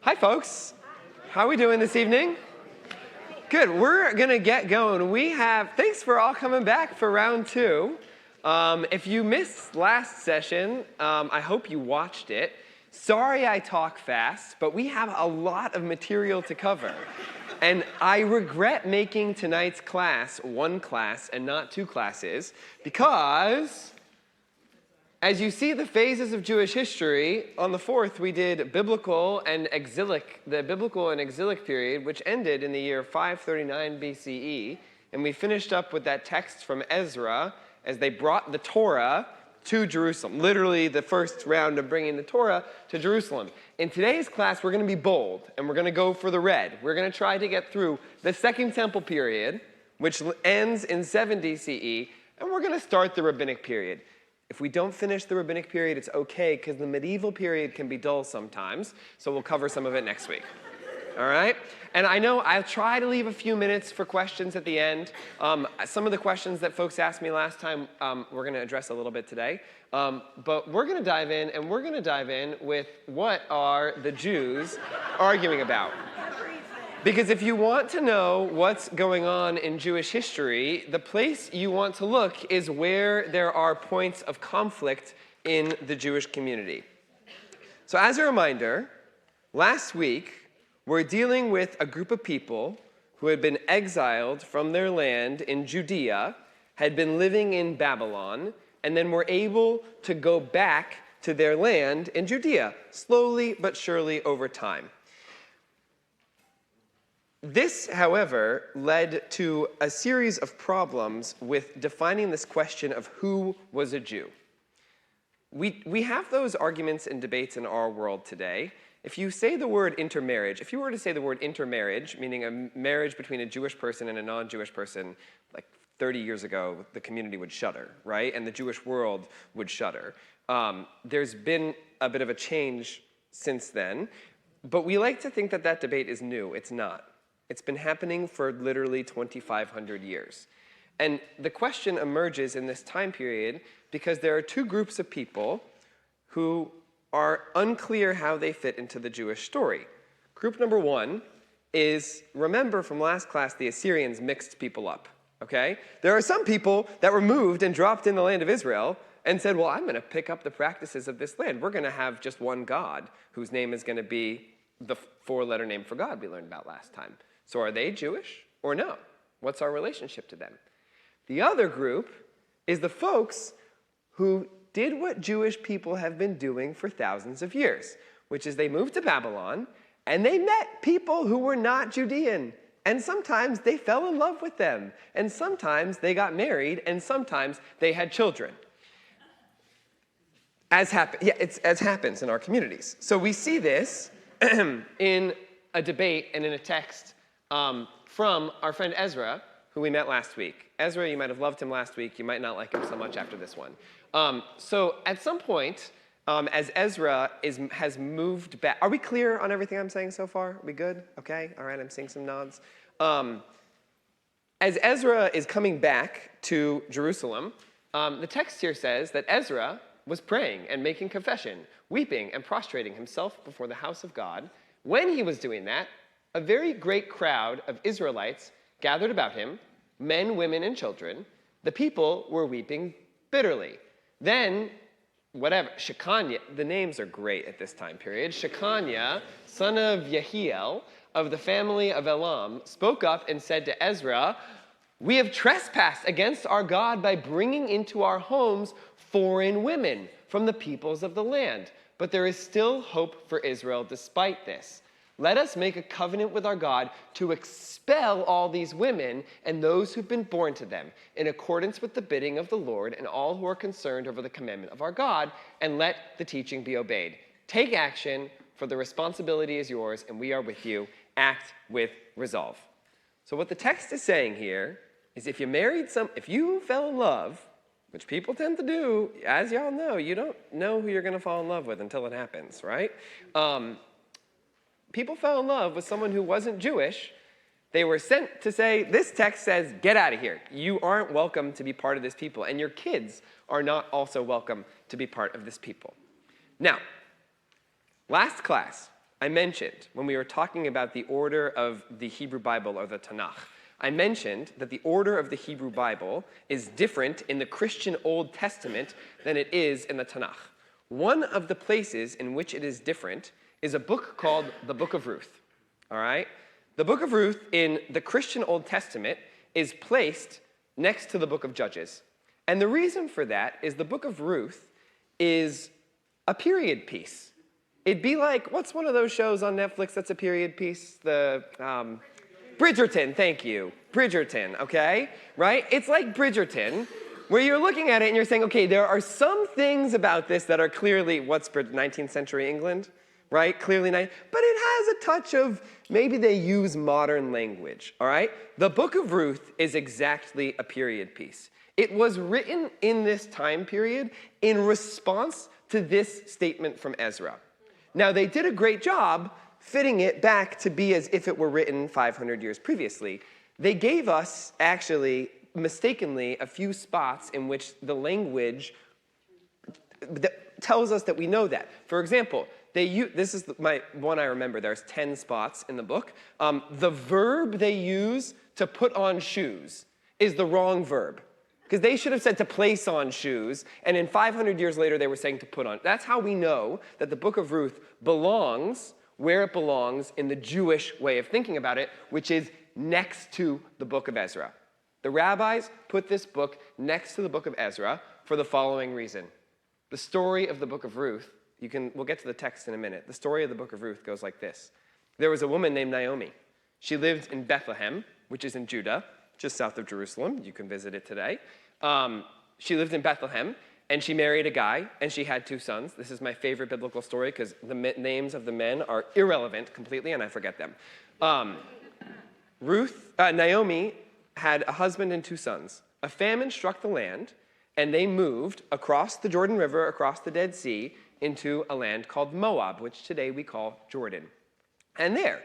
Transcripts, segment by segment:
Hi, folks. How are we doing this evening? Good. We're going to get going. Thanks for all coming back for round two. If you missed last session, I hope you watched it. Sorry I talk fast, but we have a lot of material to cover. And I regret making tonight's class one class and not two classes because, as you see the phases of Jewish history, on the 4th we did the biblical and exilic period, which ended in the year 539 BCE, and we finished up with that text from Ezra as they brought the Torah to Jerusalem, literally the first round of bringing the Torah to Jerusalem. In today's class, we're going to be bold, and we're going to go for the red. We're going to try to get through the Second Temple period, which ends in 70 CE, and we're going to start the Rabbinic period. If we don't finish the Rabbinic period, it's okay, because the medieval period can be dull sometimes, so we'll cover some of it next week. All right? And I know I'll try to leave a few minutes for questions at the end. Some of the questions that folks asked me last time, we're going to address a little bit today. But we're going to dive in, and we're going to dive in with what are the Jews arguing about. Because if you want to know what's going on in Jewish history, the place you want to look is where there are points of conflict in the Jewish community. So as a reminder, last week, we're dealing with a group of people who had been exiled from their land in Judea, had been living in Babylon, and then were able to go back to their land in Judea, slowly but surely over time. This, however, led to a series of problems with defining this question of who was a Jew. We have those arguments and debates in our world today. If you say the word intermarriage, if you were to say the word intermarriage, meaning a marriage between a Jewish person and a non-Jewish person, like 30 years ago, the community would shudder, right? And the Jewish world would shudder. There's been a bit of a change since then, but we like to think that that debate is new. It's not. It's been happening for literally 2,500 years. And the question emerges in this time period because there are two groups of people who are unclear how they fit into the Jewish story. Group number one is, remember from last class, the Assyrians mixed people up, okay? There are some people that were moved and dropped in the land of Israel and said, well, I'm going to pick up the practices of this land. We're going to have just one God whose name is going to be the four-letter name for God we learned about last time. So are they Jewish or no? What's our relationship to them? The other group is the folks who did what Jewish people have been doing for thousands of years, which is they moved to Babylon and they met people who were not Judean. And sometimes they fell in love with them. And sometimes they got married and sometimes they had children. As happens in our communities. So we see this in a debate and in a text from our friend Ezra, who we met last week. Ezra, you might have loved him last week. You might not like him so much after this one. So at some point, as Ezra has moved back, are we clear on everything I'm saying so far? Are we good? Okay, all right, I'm seeing some nods. As Ezra is coming back to Jerusalem, the text here says that Ezra was praying and making confession, weeping and prostrating himself before the house of God. When he was doing that, a very great crowd of Israelites gathered about him, men, women, and children. The people were weeping bitterly. Then, Shechaniah, the names are great at this time period. Shechaniah, son of Yehiel, of the family of Elam, spoke up and said to Ezra, we have trespassed against our God by bringing into our homes foreign women from the peoples of the land. But there is still hope for Israel despite this. Let us make a covenant with our God to expel all these women and those who've been born to them, in accordance with the bidding of the Lord and all who are concerned over the commandment of our God, and let the teaching be obeyed. Take action, for the responsibility is yours, and we are with you. Act with resolve. So what the text is saying here is if you fell in love, which people tend to do, as y'all know, you don't know who you're going to fall in love with until it happens, right? People fell in love with someone who wasn't Jewish. They were sent to say, this text says, get out of here. You aren't welcome to be part of this people, and your kids are not also welcome to be part of this people. Now, last class, I mentioned when we were talking about the order of the Hebrew Bible or the Tanakh, I mentioned that the order of the Hebrew Bible is different in the Christian Old Testament than it is in the Tanakh. One of the places in which it is different is a book called the Book of Ruth. All right? The Book of Ruth in the Christian Old Testament is placed next to the Book of Judges. And the reason for that is the Book of Ruth is a period piece. It'd be like, what's one of those shows on Netflix that's a period piece? Bridgerton, thank you. Bridgerton, okay? Right? It's like Bridgerton, where you're looking at it and you're saying, okay, there are some things about this that are clearly, 19th century England? Right? Clearly not. But it has a touch of, maybe they use modern language, all right? The Book of Ruth is exactly a period piece. It was written in this time period in response to this statement from Ezra. Now, they did a great job fitting it back to be as if it were written 500 years previously. They gave us, actually, mistakenly, a few spots in which the language tells us that we know that. For example, this is my one I remember. There's 10 spots in the book. The verb they use to put on shoes is the wrong verb. Because they should have said to place on shoes, and in 500 years later they were saying to put on. That's how we know that the Book of Ruth belongs where it belongs in the Jewish way of thinking about it, which is next to the book of Ezra. The rabbis put this book next to the book of Ezra for the following reason. The story of the Book of Ruth, we'll get to the text in a minute. The story of the Book of Ruth goes like this. There was a woman named Naomi. She lived in Bethlehem, which is in Judah, just south of Jerusalem. You can visit it today. She lived in Bethlehem, and she married a guy, and she had 2 sons. This is my favorite biblical story because the names of the men are irrelevant completely, and I forget them. Naomi had a husband and 2 sons. A famine struck the land, and they moved across the Jordan River, across the Dead Sea, into a land called Moab, which today we call Jordan. And there,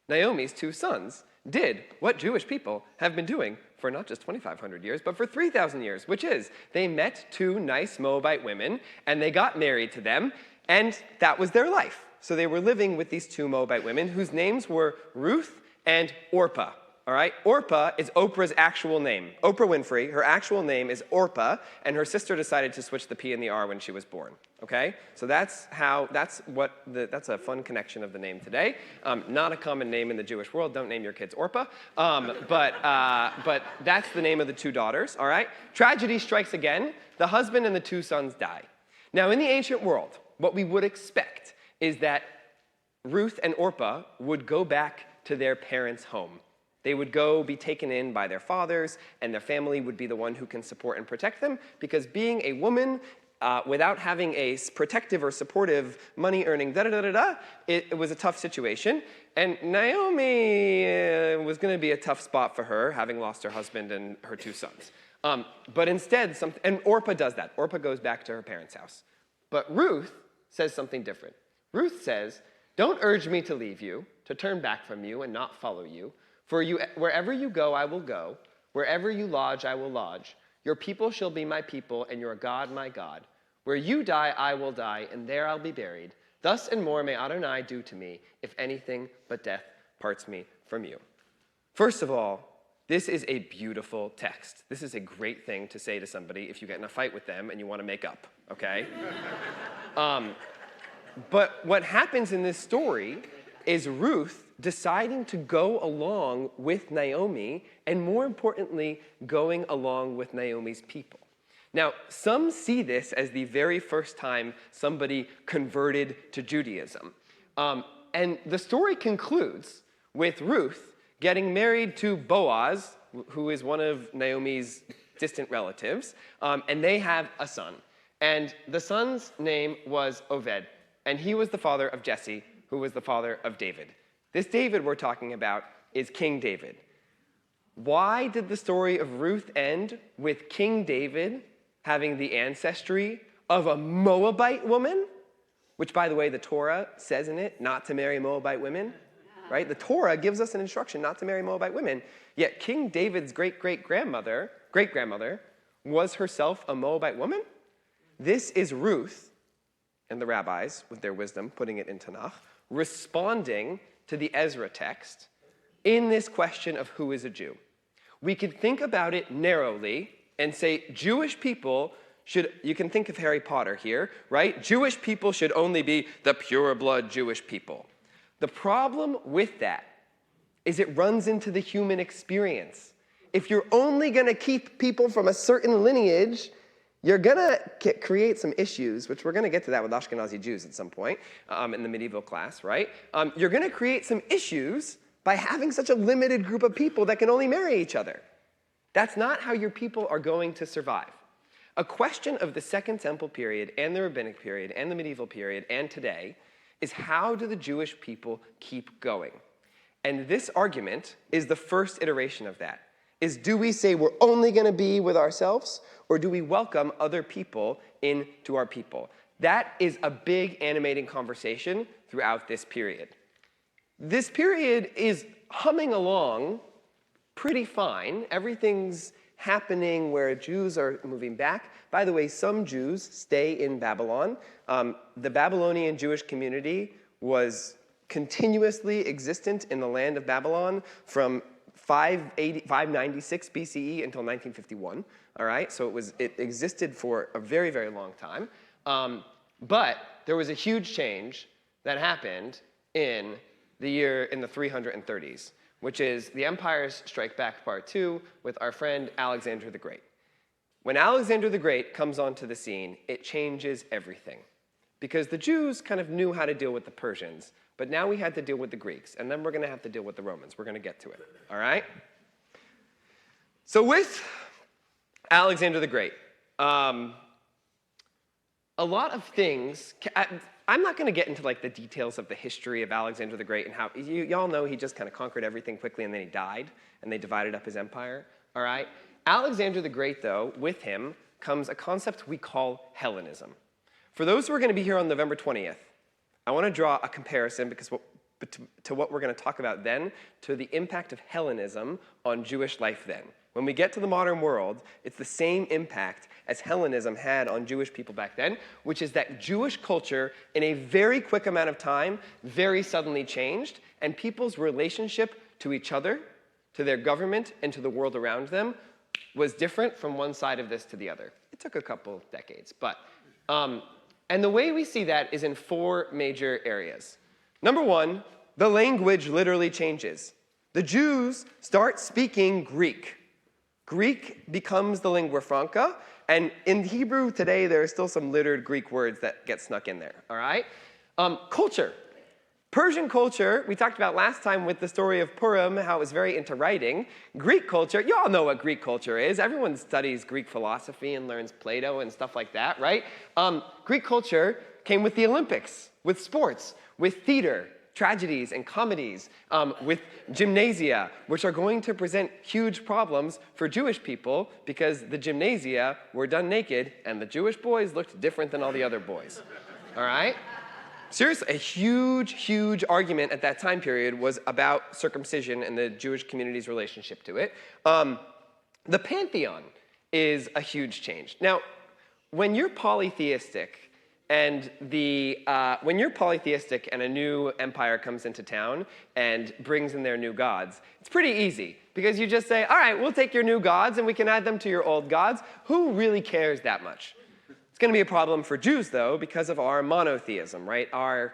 Naomi's 2 sons did what Jewish people have been doing for not just 2,500 years, but for 3,000 years, which is they met 2 nice Moabite women, and they got married to them, and that was their life. So they were living with these 2 Moabite women whose names were Ruth and Orpah. All right? Orpah is Oprah's actual name. Oprah Winfrey, her actual name is Orpah, and her sister decided to switch the P and the R when she was born. Okay? So that's a fun connection of the name today. Not a common name in the Jewish world. Don't name your kids Orpah. But that's the name of the 2 daughters. All right? Tragedy strikes again. The husband and the 2 sons die. Now, in the ancient world, what we would expect is that Ruth and Orpah would go back to their parents' home. They would go be taken in by their fathers, and their family would be the one who can support and protect them, because being a woman without having a protective or supportive money-earning it was a tough situation. And Naomi was going to be a tough spot for her, having lost her husband and her 2 sons. But instead, and Orpah does that. Orpah goes back to her parents' house. But Ruth says something different. Ruth says, "Don't urge me to leave you, to turn back from you and not follow you. For wherever you go, I will go. Wherever you lodge, I will lodge. Your people shall be my people, and your God my God. Where you die, I will die, and there I'll be buried. Thus and more may Adonai do to me, if anything but death parts me from you." First of all, this is a beautiful text. This is a great thing to say to somebody if you get in a fight with them and you want to make up, okay? But what happens in this story is Ruth deciding to go along with Naomi, and more importantly, going along with Naomi's people. Now, some see this as the very first time somebody converted to Judaism. And the story concludes with Ruth getting married to Boaz, who is one of Naomi's distant relatives, and they have a son. And the son's name was Oved, and he was the father of Jesse, who was the father of David. This David we're talking about is King David. Why did the story of Ruth end with King David having the ancestry of a Moabite woman? Which, by the way, the Torah says in it not to marry Moabite women. Right? The Torah gives us an instruction not to marry Moabite women. Yet King David's great-grandmother was herself a Moabite woman. This is Ruth, and the rabbis, with their wisdom, putting it in Tanakh. responding to the Ezra text in this question of who is a Jew. We could think about it narrowly and say Jewish people should, you can think of Harry Potter here, right? Jewish people should only be the pure blood Jewish people. The problem with that is it runs into the human experience. If you're only going to keep people from a certain lineage, you're going to create some issues, which we're going to get to that with Ashkenazi Jews at some point in the medieval class, right? You're going to create some issues by having such a limited group of people that can only marry each other. That's not how your people are going to survive. A question of the Second Temple period and the Rabbinic period and the medieval period and today is how do the Jewish people keep going? And this argument is the first iteration of that. Is do we say we're only going to be with ourselves, or do we welcome other people into our people? That is a big animating conversation throughout this period. This period is humming along pretty fine. Everything's happening where Jews are moving back. By the way, some Jews stay in Babylon. The Babylonian Jewish community was continuously existent in the land of Babylon from 596 BCE until 1951. All right, so it existed for a very, very long time. But there was a huge change that happened in the 330s, which is the Empire's Strike Back Part 2 with our friend Alexander the Great. When Alexander the Great comes onto the scene, it changes everything. Because the Jews kind of knew how to deal with the Persians, but now we had to deal with the Greeks, and then we're going to have to deal with the Romans. We're going to get to it, all right? So with Alexander the Great, a lot of things, I'm not going to get into like the details of the history of Alexander the Great and how, y'all know he just kind of conquered everything quickly and then he died, and they divided up his empire, all right? Alexander the Great, though, with him comes a concept we call Hellenism. For those who are going to be here on November 20th, I want to draw a comparison to what we're going to talk about then, to the impact of Hellenism on Jewish life then. When we get to the modern world, it's the same impact as Hellenism had on Jewish people back then, which is that Jewish culture, in a very quick amount of time, very suddenly changed, and people's relationship to each other, to their government, and to the world around them was different from one side of this to the other. It took a couple decades, but... and the way we see that is in 4 major areas. Number 1, the language literally changes. The Jews start speaking Greek. Greek becomes the lingua franca, and in Hebrew today, there are still some littered Greek words that get snuck in there, all right? Culture. Persian culture, we talked about last time with the story of Purim, how it was very into writing. Greek culture, you all know what Greek culture is. Everyone studies Greek philosophy and learns Plato and stuff like that, right? Greek culture came with the Olympics, with sports, with theater, tragedies and comedies, with gymnasia, which are going to present huge problems for Jewish people because the gymnasia were done naked and the Jewish boys looked different than all the other boys, all right? Seriously, a huge, huge argument at that time period was about circumcision and the Jewish community's relationship to it. The pantheon is a huge change. Now, when you're polytheistic and a new empire comes into town and brings in their new gods, it's pretty easy because you just say, all right, we'll take your new gods and we can add them to your old gods. Who really cares that much? It's going to be a problem for Jews, though, because of our monotheism, right? Our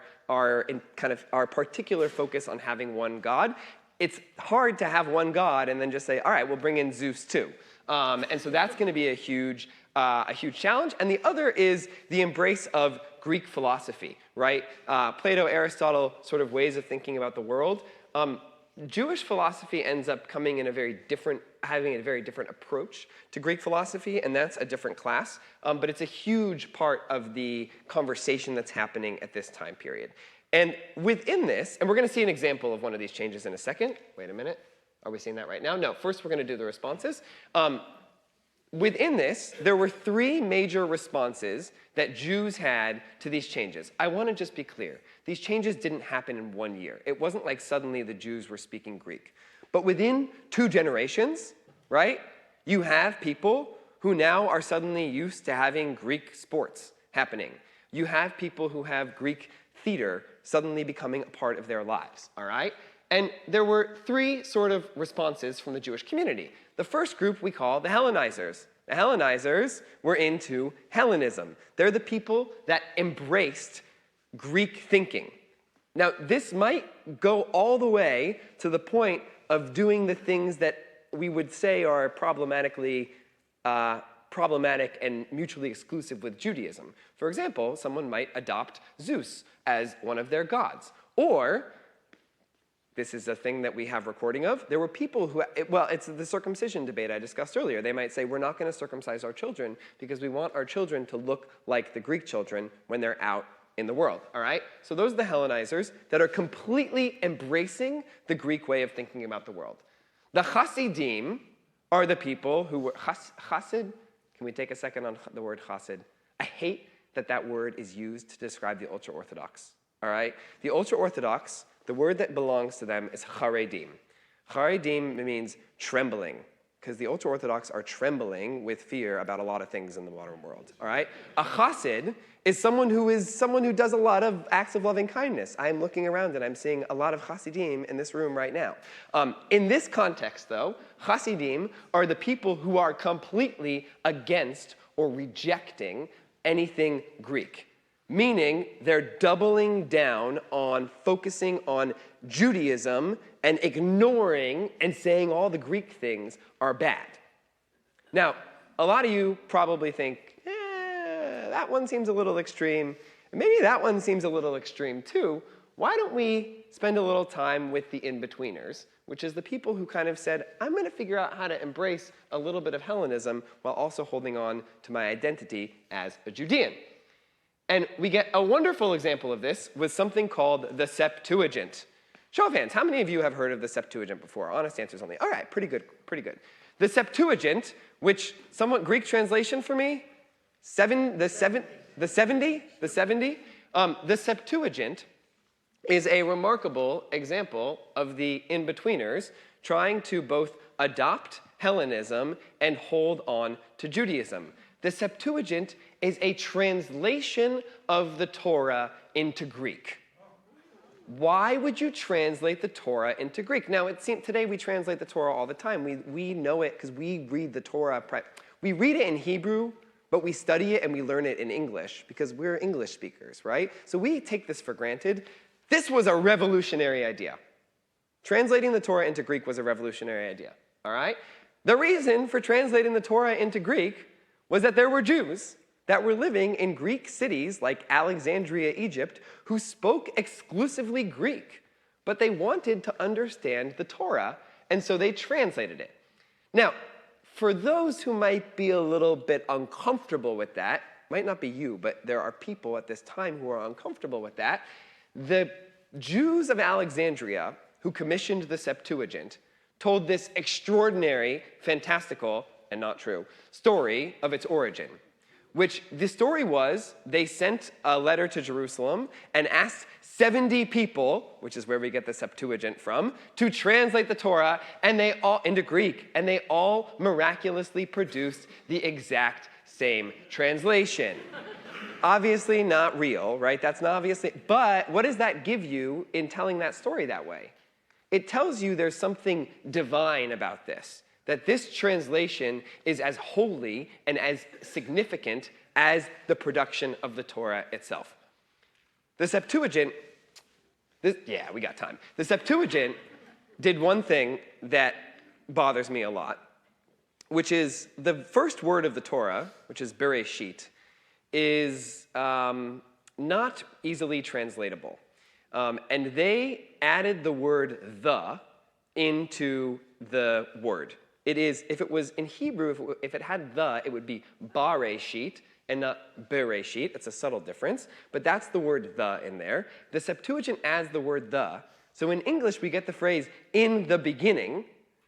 particular focus on having one God. It's hard to have one God and then just say, all right, we'll bring in Zeus too. And so that's going to be a huge challenge. And the other is the embrace of Greek philosophy, right? Plato, Aristotle sort of ways of thinking about the world. Jewish philosophy ends up having a very different approach to Greek philosophy, and that's a different class. But it's a huge part of the conversation that's happening at this time period. And within this, and we're going to see an example of one of these changes in a second. Wait a minute. Are we seeing that right now? No. First, we're going to do the responses. Within this, there were 3 major responses that Jews had to these changes. I want to just be clear. These changes didn't happen in 1 year. It wasn't like suddenly the Jews were speaking Greek. But within 2 generations, right, you have people who now are suddenly used to having Greek sports happening. You have people who have Greek theater suddenly becoming a part of their lives, all right? And there were three sort of responses from the Jewish community. The first group we call the Hellenizers. The Hellenizers were into Hellenism. They're the people that embraced Greek thinking. Now, this might go all the way to the point of doing the things that we would say are problematic and mutually exclusive with Judaism. For example, someone might adopt Zeus as one of their gods. Or, this is a thing that we have recording of, there were people who, well, it's the circumcision debate I discussed earlier. They might say, we're not going to circumcise our children because we want our children to look like the Greek children when they're out in the world, all right? So those are the Hellenizers that are completely embracing the Greek way of thinking about the world. The Hasidim are the people who were, Hasid, can we take a second on the word Hasid? I hate that that word is used to describe the ultra-Orthodox, all right? The ultra-Orthodox, the word that belongs to them is charedim. Charedim means trembling, because the ultra-Orthodox are trembling with fear about a lot of things in the modern world, all right? A chassid is someone who does a lot of acts of loving kindness. I'm looking around and I'm seeing a lot of chassidim in this room right now. In this context, though, chassidim are the people who are completely against or rejecting anything Greek. Meaning they're doubling down on focusing on Judaism and ignoring and saying all the Greek things are bad. Now, a lot of you probably think, that one seems a little extreme. Maybe that one seems a little extreme too. Why don't we spend a little time with the in-betweeners, which is the people who kind of said, I'm going to figure out how to embrace a little bit of Hellenism while also holding on to my identity as a Judean. And we get a wonderful example of this with something called the Septuagint. Show of hands, how many of you have heard of the Septuagint before? Honest answers only. All right, pretty good, pretty good. The Septuagint, which somewhat Greek translation for me, the Septuagint is a remarkable example of the in-betweeners trying to both adopt Hellenism and hold on to Judaism. The Septuagint is a translation of the Torah into Greek. Why would you translate the Torah into Greek? Now, it seems today we translate the Torah all the time. We know it because we read the Torah. We read it in Hebrew, but we study it and we learn it in English because we're English speakers, right? So we take this for granted. This was a revolutionary idea. Translating the Torah into Greek was a revolutionary idea, all right? The reason for translating the Torah into Greek was that there were Jews that were living in Greek cities like Alexandria, Egypt, who spoke exclusively Greek, but they wanted to understand the Torah, and so they translated it. Now, for those who might be a little bit uncomfortable with that, might not be you, but there are people at this time who are uncomfortable with that, the Jews of Alexandria who commissioned the Septuagint told this extraordinary, fantastical, and not true, story of its origin, which the story was they sent a letter to Jerusalem and asked 70 people, which is where we get the Septuagint from, to translate the Torah and they all into Greek, and they all miraculously produced the exact same translation. Obviously not real, right? That's not obviously, but what does that give you in telling that story that way? It tells you there's something divine about this, that this translation is as holy and as significant as the production of the Torah itself. The Septuagint, we got time. The Septuagint did one thing that bothers me a lot, which is the first word of the Torah, which is Bereshit, is not easily translatable. And they added the word the into the word. It is, if it was in Hebrew, if it had the, it would be Bareshit and not Bereshit. It's a subtle difference, but that's the word the in there. The Septuagint adds the word the. So in English, we get the phrase in the beginning.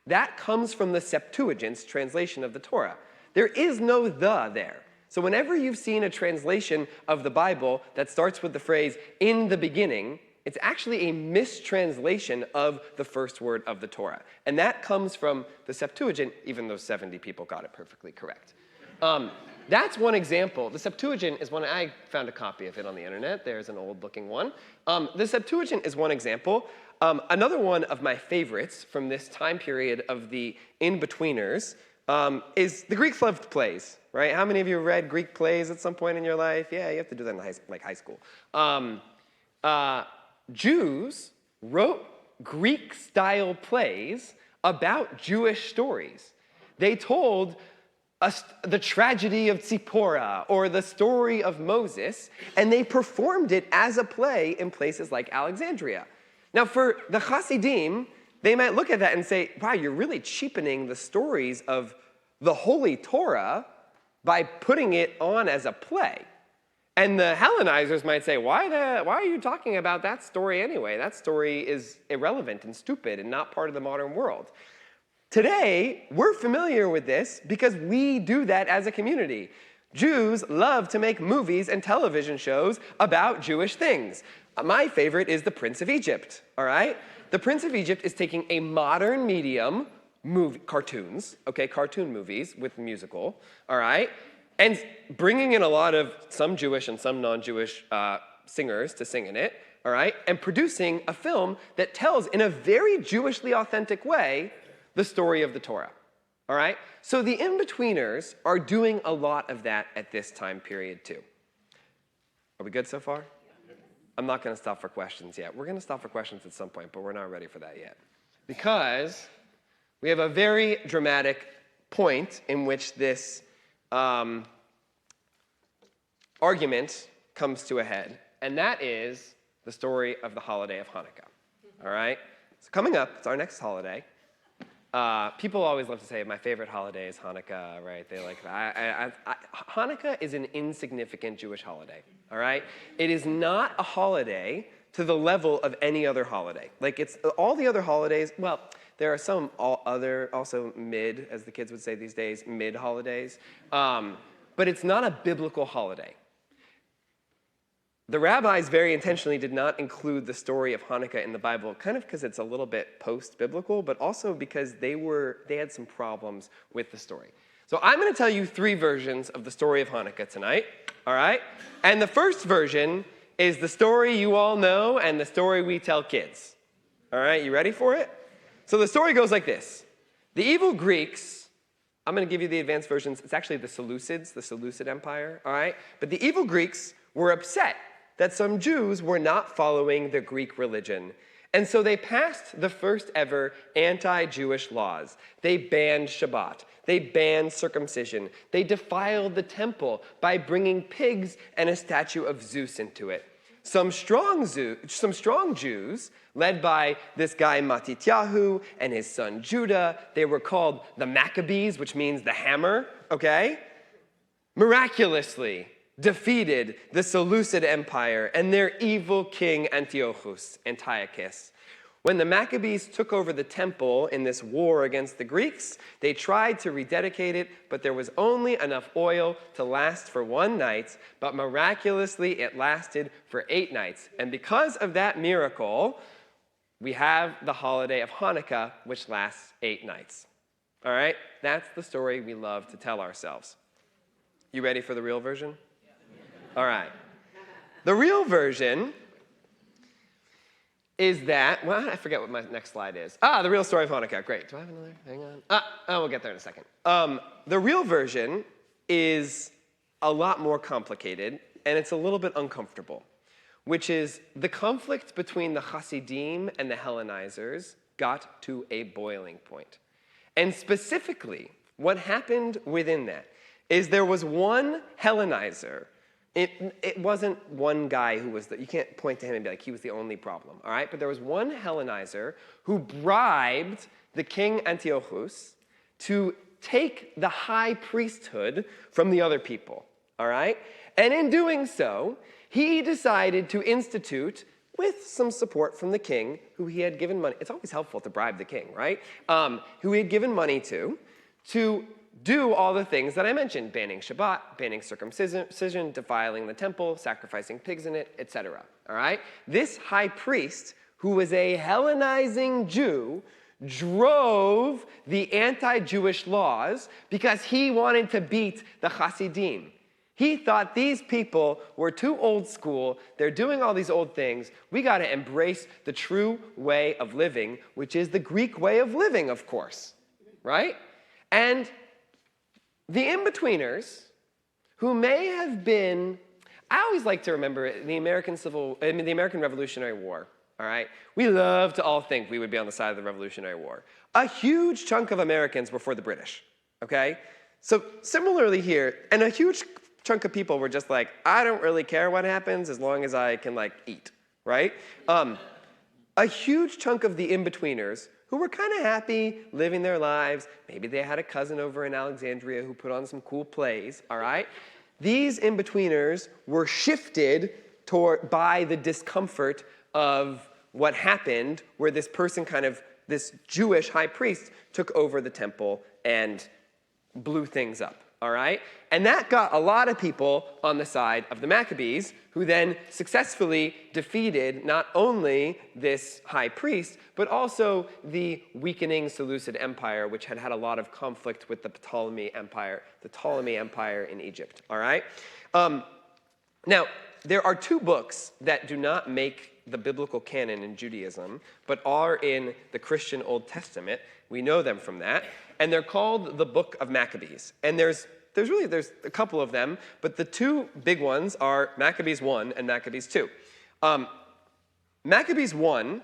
That comes from the Septuagint's translation of the Torah. There is no the there. So whenever you've seen a translation of the Bible that starts with the phrase in the beginning, it's actually a mistranslation of the first word of the Torah. And that comes from the Septuagint, even though 70 people got it perfectly correct. That's one example. The Septuagint is one. I found a copy of it on the internet. There's an old-looking one. The Septuagint is one example. Another one of my favorites from this time period of the in-betweeners is the Greeks loved plays, right? How many of you read Greek plays at some point in your life? Yeah, you have to do that in high school. Jews wrote Greek-style plays about Jewish stories. They told the tragedy of Tzipporah or the story of Moses, and they performed it as a play in places like Alexandria. Now, for the Hasidim, they might look at that and say, wow, you're really cheapening the stories of the Holy Torah by putting it on as a play. And the Hellenizers might say, why are you talking about that story anyway? That story is irrelevant and stupid and not part of the modern world. Today, we're familiar with this because we do that as a community. Jews love to make movies and television shows about Jewish things. My favorite is The Prince of Egypt, all right? The Prince of Egypt is taking a modern medium, cartoons, okay, cartoon movies with musical, all right? And bringing in a lot of some Jewish and some non-Jewish singers to sing in it, all right? And producing a film that tells, in a very Jewishly authentic way, the story of the Torah, all right? So the in-betweeners are doing a lot of that at this time period too. Are we good so far? I'm not going to stop for questions yet. We're going to stop for questions at some point, but we're not ready for that yet. Because we have a very dramatic point in which this argument comes to a head, and that is the story of the holiday of Hanukkah, all right? So coming up, it's our next holiday. People always love to say, my favorite holiday is Hanukkah, right? They like that. Hanukkah is an insignificant Jewish holiday, all right? It is not a holiday to the level of any other holiday. Like, it's all the other holidays, well, there are some other, also mid, as the kids would say these days, mid holidays, but it's not a biblical holiday. The rabbis very intentionally did not include the story of Hanukkah in the Bible, kind of because it's a little bit post-biblical, but also because they had some problems with the story. So I'm going to tell you 3 versions of the story of Hanukkah tonight, all right? And the first version is the story you all know and the story we tell kids. All right, you ready for it? So the story goes like this. The evil Greeks, I'm going to give you the advanced versions. It's actually the Seleucid Empire, all right? But the evil Greeks were upset that some Jews were not following the Greek religion. And so they passed the first ever anti-Jewish laws. They banned Shabbat. They banned circumcision. They defiled the temple by bringing pigs and a statue of Zeus into it. Some strong Jews, led by this guy Matityahu and his son Judah, they were called the Maccabees, which means the hammer, okay? Miraculously defeated the Seleucid Empire and their evil king Antiochus. When the Maccabees took over the temple in this war against the Greeks, they tried to rededicate it, but there was only enough oil to last for 1 night, but miraculously it lasted for 8 nights. And because of that miracle, we have the holiday of Hanukkah, which lasts 8 nights. All right? That's the story we love to tell ourselves. You ready for the real version? All right. The real version is that, well, I forget what my next slide is. The real story of Hanukkah. Great. Do I have another? Hang on. We'll get there in a second. The real version is a lot more complicated, and it's a little bit uncomfortable, which is the conflict between the Hasidim and the Hellenizers got to a boiling point. And specifically, what happened within that is there was one Hellenizer. It wasn't one guy who was you can't point to him and be like, he was the only problem, all right? But there was one Hellenizer who bribed the king Antiochus to take the high priesthood from the other people, all right? And in doing so, he decided to institute, with some support from the king, who he had given money. It's always helpful to bribe the king, right? Who he had given money to do all the things that I mentioned, banning Shabbat, banning circumcision, defiling the temple, sacrificing pigs in it, etc. All right? This high priest, who was a Hellenizing Jew, drove the anti-Jewish laws because he wanted to beat the Hasidim. He thought these people were too old school. They're doing all these old things. We got to embrace the true way of living, which is the Greek way of living, of course, right? And the in-betweeners, who may have been, I always like to remember the American Revolutionary War, all right? We love to all think we would be on the side of the Revolutionary War. A huge chunk of Americans were for the British, okay? So similarly here, and a huge chunk of people were just like, I don't really care what happens as long as I can eat, right? A huge chunk of the in-betweeners who were kind of happy living their lives. Maybe they had a cousin over in Alexandria who put on some cool plays, all right? These in-betweeners were shifted by the discomfort of what happened, where this person this Jewish high priest took over the temple and blew things up, all right? And that got a lot of people on the side of the Maccabees, who then successfully defeated not only this high priest, but also the weakening Seleucid Empire, which had a lot of conflict with the Ptolemy Empire in Egypt, all right? Now, there are two books that do not make the biblical canon in Judaism, but are in the Christian Old Testament. We know them from that. And they're called the Book of Maccabees. And there's a couple of them, but the two big ones are Maccabees 1 and Maccabees 2. Maccabees 1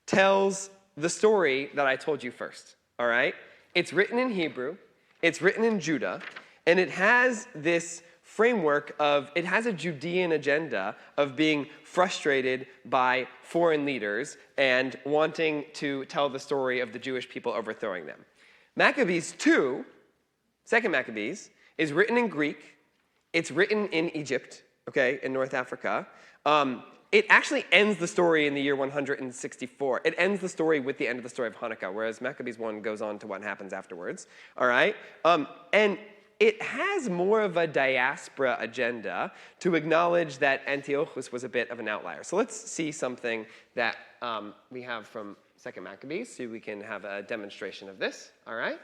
tells the story that I told you first, all right? It's written in Hebrew, it's written in Judah, and it has this framework it has a Judean agenda of being frustrated by foreign leaders and wanting to tell the story of the Jewish people overthrowing them. Maccabees 2, Second Maccabees, is written in Greek. It's written in Egypt, okay, in North Africa. It actually ends the story in the year 164. It ends the story with the end of the story of Hanukkah, whereas Maccabees 1 goes on to what happens afterwards, all right? And it has more of a diaspora agenda to acknowledge that Antiochus was a bit of an outlier. So let's see something that we have from Second Maccabees, so we can have a demonstration of this, all right?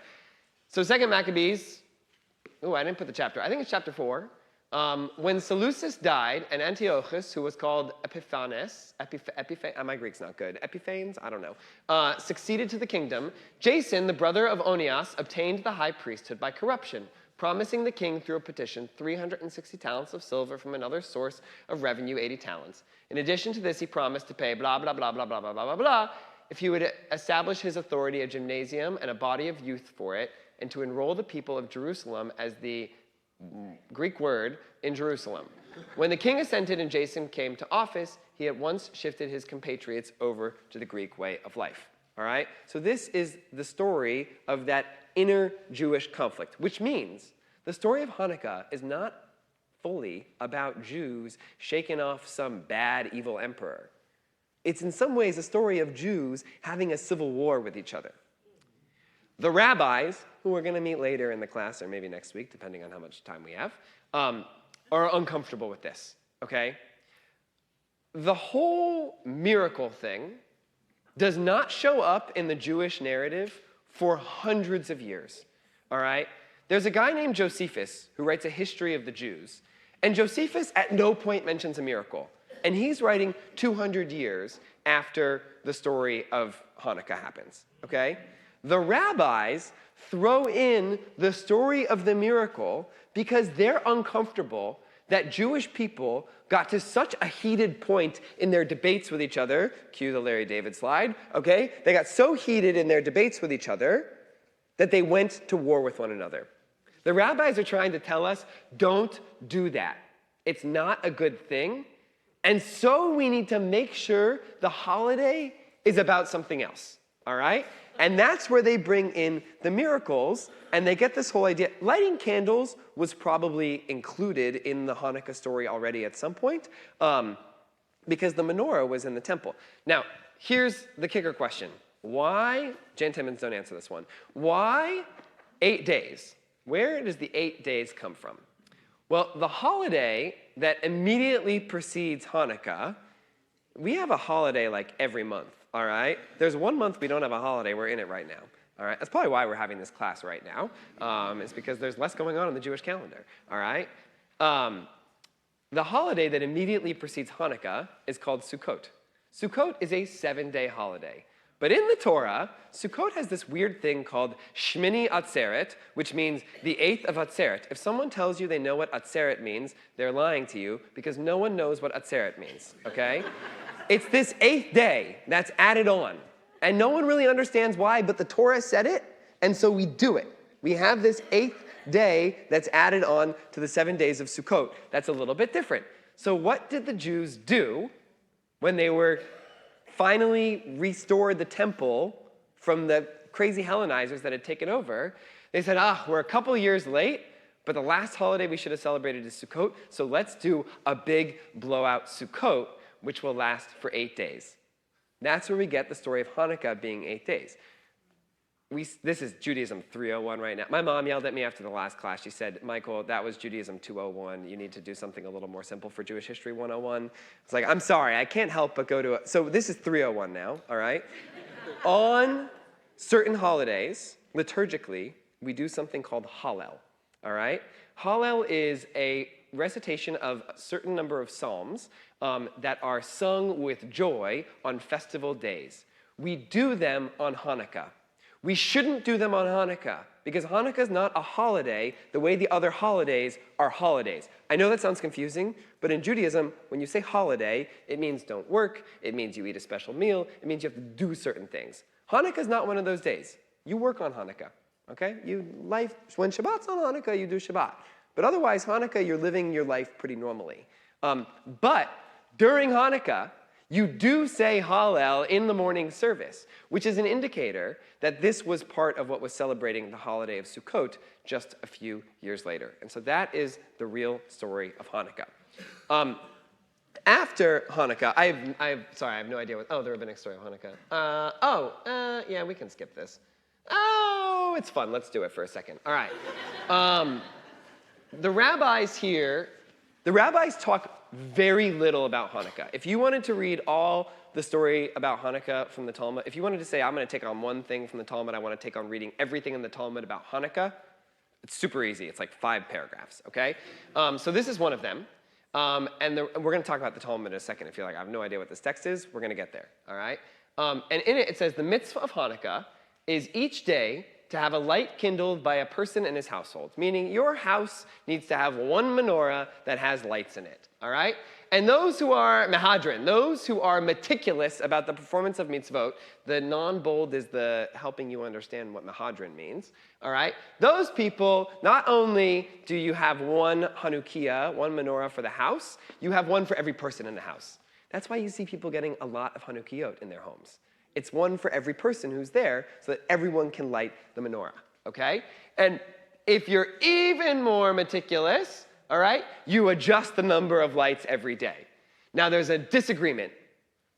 So Second Maccabees, I didn't put the chapter. I think it's chapter 4. When Seleucus died, and Antiochus, who was called Epiphanes, my Greek's not good, Epiphanes, I don't know, succeeded to the kingdom, Jason, the brother of Onias, obtained the high priesthood by corruption, promising the king through a petition 360 talents of silver from another source of revenue, 80 talents. In addition to this, he promised to pay blah, blah, blah, blah, blah, blah, blah, blah, blah, if he would establish his authority a gymnasium and a body of youth for it, and to enroll the people of Jerusalem as the Greek word in Jerusalem. When the king assented and Jason came to office, he at once shifted his compatriots over to the Greek way of life. All right? So this is the story of that inner Jewish conflict, which means the story of Hanukkah is not fully about Jews shaking off some bad, evil emperor. It's in some ways a story of Jews having a civil war with each other. The rabbis, who we're going to meet later in the class, or maybe next week, depending on how much time we have, are uncomfortable with this, okay? The whole miracle thing does not show up in the Jewish narrative for hundreds of years, all right? There's a guy named Josephus who writes a history of the Jews, and Josephus at no point mentions a miracle, and he's writing 200 years after the story of Hanukkah happens, okay? The rabbis throw in the story of the miracle because they're uncomfortable that Jewish people got to such a heated point in their debates with each other. Cue the Larry David slide, okay? They got so heated in their debates with each other that they went to war with one another. The rabbis are trying to tell us, don't do that. It's not a good thing. And so we need to make sure the holiday is about something else, all right? And that's where they bring in the miracles, and they get this whole idea. Lighting candles was probably included in the Hanukkah story already at some point, because the menorah was in the temple. Now, here's the kicker question. Why, Jan Timmons, don't answer this one. Why 8 days? Where does the 8 days come from? Well, the holiday that immediately precedes Hanukkah, we have a holiday like every month. all right? There's 1 month we don't have a holiday. We're in it right now, all right? That's probably why we're having this class right now. It's because there's less going on in the Jewish calendar, all right? The holiday that immediately precedes Hanukkah is called Sukkot. Sukkot is a 7-day holiday. But in the Torah, Sukkot has this weird thing called Shmini Atzeret, which means the 8th of Atzeret. If someone tells you they know what Atzeret means, they're lying to you because no one knows what Atzeret means, okay? It's this 8th day that's added on. And no one really understands why, but the Torah said it, and so we do it. We have this 8th day that's added on to the 7 days of Sukkot. That's a little bit different. So what did the Jews do when they were finally restored the temple from the crazy Hellenizers that had taken over? They said, we're a couple years late, but the last holiday we should have celebrated is Sukkot, so let's do a big blowout Sukkot, which will last for 8 days. That's where we get the story of Hanukkah being 8 days. This is Judaism 301 right now. My mom yelled at me after the last class. She said, Michael, that was Judaism 201. You need to do something a little more simple for Jewish History 101. It's like, I'm sorry, I can't help but go to a... So this is 301 now, all right? On certain holidays, liturgically, we do something called Hallel, all right? Hallel is a recitation of a certain number of psalms that are sung with joy on festival days. We do them on Hanukkah. We shouldn't do them on Hanukkah, because Hanukkah is not a holiday the way the other holidays are holidays. I know that sounds confusing, but in Judaism, when you say holiday, it means don't work, it means you eat a special meal, it means you have to do certain things. Hanukkah is not one of those days. You work on Hanukkah, okay? When Shabbat's on Hanukkah, you do Shabbat. But otherwise, Hanukkah, you're living your life pretty normally. But during Hanukkah, you do say Hallel in the morning service, which is an indicator that this was part of what was celebrating the holiday of Sukkot just a few years later. And so that is the real story of Hanukkah. After Hanukkah, I have no idea the rabbinic story of Hanukkah. Yeah, we can skip this. Oh, it's fun. Let's do it for a second. All right. The rabbis talk very little about Hanukkah. If you wanted to read all the story about Hanukkah from the Talmud, if you wanted to say, I'm going to take on one thing from the Talmud, I want to take on reading everything in the Talmud about Hanukkah, it's super easy. It's like 5 paragraphs, okay? So this is one of them. And we're going to talk about the Talmud in a second. If you're like, I have no idea what this text is, we're going to get there, all right? And in it, it says, the mitzvah of Hanukkah is each day to have a light kindled by a person in his household, meaning your house needs to have one menorah that has lights in it, all right? And those who are mehadrin, those who are meticulous about the performance of mitzvot, the non-bold is the helping you understand what mehadrin means, all right? Those people, not only do you have one Hanukkah, one menorah for the house, you have one for every person in the house. That's why you see people getting a lot of Hanukkahot in their homes. It's one for every person who's there so that everyone can light the menorah, okay? And if you're even more meticulous, all right, you adjust the number of lights every day. Now, there's a disagreement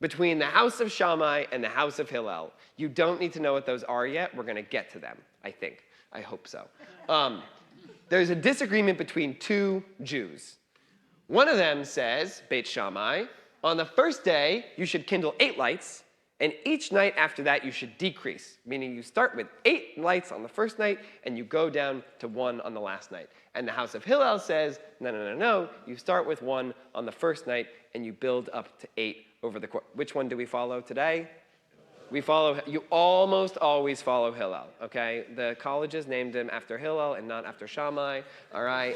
between the house of Shammai and the house of Hillel. You don't need to know what those are yet. We're going to get to them, I think. I hope so. There's a disagreement between 2 Jews. One of them says, Beit Shammai, on the first day, you should kindle 8 lights, and each night after that, you should decrease, meaning you start with 8 lights on the first night, and you go down to 1 on the last night. And the house of Hillel says, no, you start with 1 on the first night, and you build up to 8 over the course. Which one do we follow today? You almost always follow Hillel, okay? The colleges named him after Hillel and not after Shammai, all right?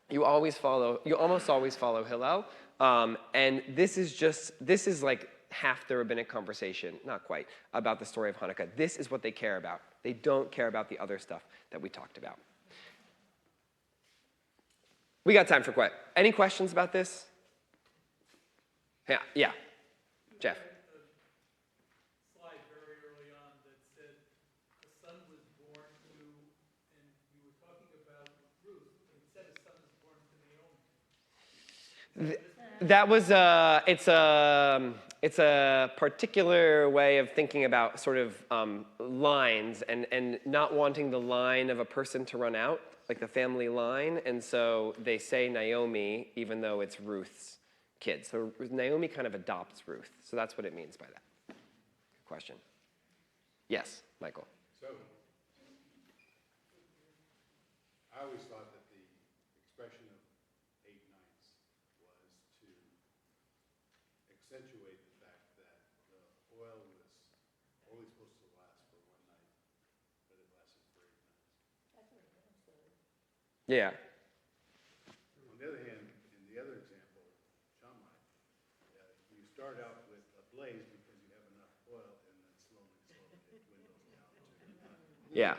You almost always follow Hillel. And this is like half the rabbinic conversation, not quite, about the story of Hanukkah. This is what they care about. They don't care about the other stuff that we talked about. We got time for any questions about this? Yeah, Jeff. Slide very early on that said a son was born to, and you were talking about Ruth, and it said a son was born to Naomi. That was it's a particular way of thinking about sort of lines and not wanting the line of a person to run out, like the family line, and so they say Naomi even though it's Ruth's kids. So Naomi kind of adopts Ruth. So that's what it means by that. Good question. Yes, Michael. So, I always thought that the expression of 8 nights was to accentuate the fact that the oil was only supposed to last for 1 night, but it lasted for 8 nights. Yeah. On the other hand, in the other example, Shammai, you start out with a blaze because you have enough oil, and then slowly it dwindles down to none. Yeah.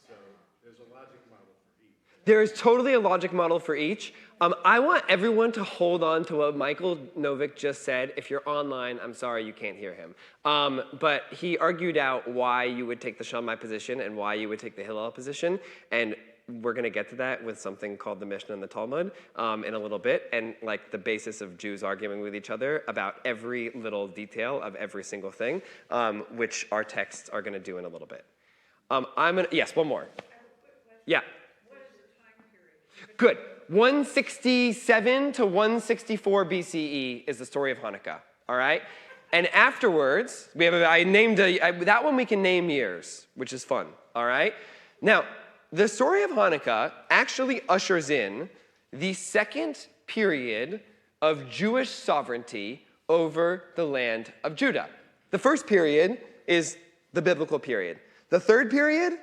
So there's a logic model for each. There is totally a logic model for each. I want everyone to hold on to what Michael Novick just said. If you're online, I'm sorry you can't hear him. But he argued out why you would take the Shammai position and why you would take the Hillel position. And we're going to get to that with something called the Mishnah and the Talmud in a little bit, and like the basis of Jews arguing with each other about every little detail of every single thing, which our texts are going to do in a little bit. Yes, one more. Yeah. What is the time period? Good. 167 to 164 BCE is the story of Hanukkah. All right. And afterwards, that one we can name years, which is fun. All right. Now, the story of Hanukkah actually ushers in the second period of Jewish sovereignty over the land of Judah. The first period is the biblical period. The third period,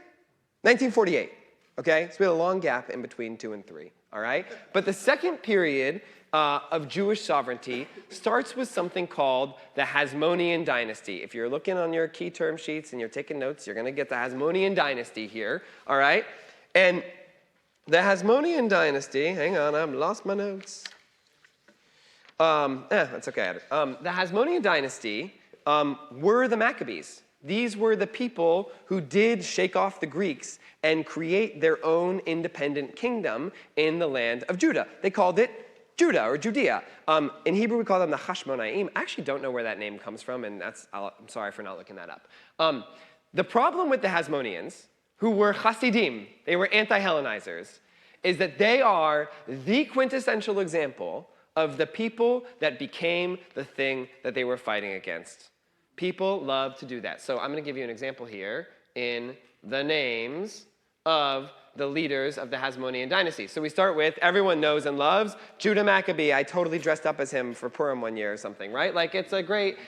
1948. Okay, so we had a long gap in between 2 and 3. All right, but the second period of Jewish sovereignty starts with something called the Hasmonean dynasty. If you're looking on your key term sheets and you're taking notes, you're going to get the Hasmonean dynasty here. All right, and the Hasmonean dynasty. Hang on, I've lost my notes. That's okay. The Hasmonean dynasty were the Maccabees. These were the people who did shake off the Greeks and create their own independent kingdom in the land of Judah. They called it Judah or Judea. In Hebrew, we call them the Hashmonaim. I actually don't know where that name comes from, and I'm sorry for not looking that up. The problem with the Hasmoneans, who were Hasidim, they were anti-Hellenizers, is that they are the quintessential example of the people that became the thing that they were fighting against. People love to do that. So I'm going to give you an example here in the names of the leaders of the Hasmonean dynasty. So we start with, everyone knows and loves, Judah Maccabee. I totally dressed up as him for Purim one year or something, right? Like,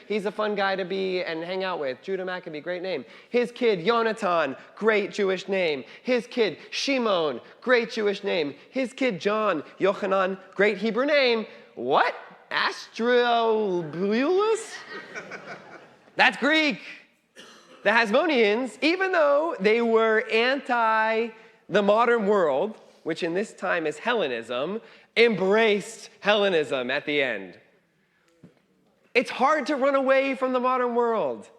he's a fun guy to be and hang out with. Judah Maccabee, great name. His kid, Yonatan, great Jewish name. His kid, Shimon, great Jewish name. His kid, John, Yochanan, great Hebrew name. What? Astrobulus? That's Greek. The Hasmoneans, even though they were anti the modern world, which in this time is Hellenism, embraced Hellenism at the end. It's hard to run away from the modern world.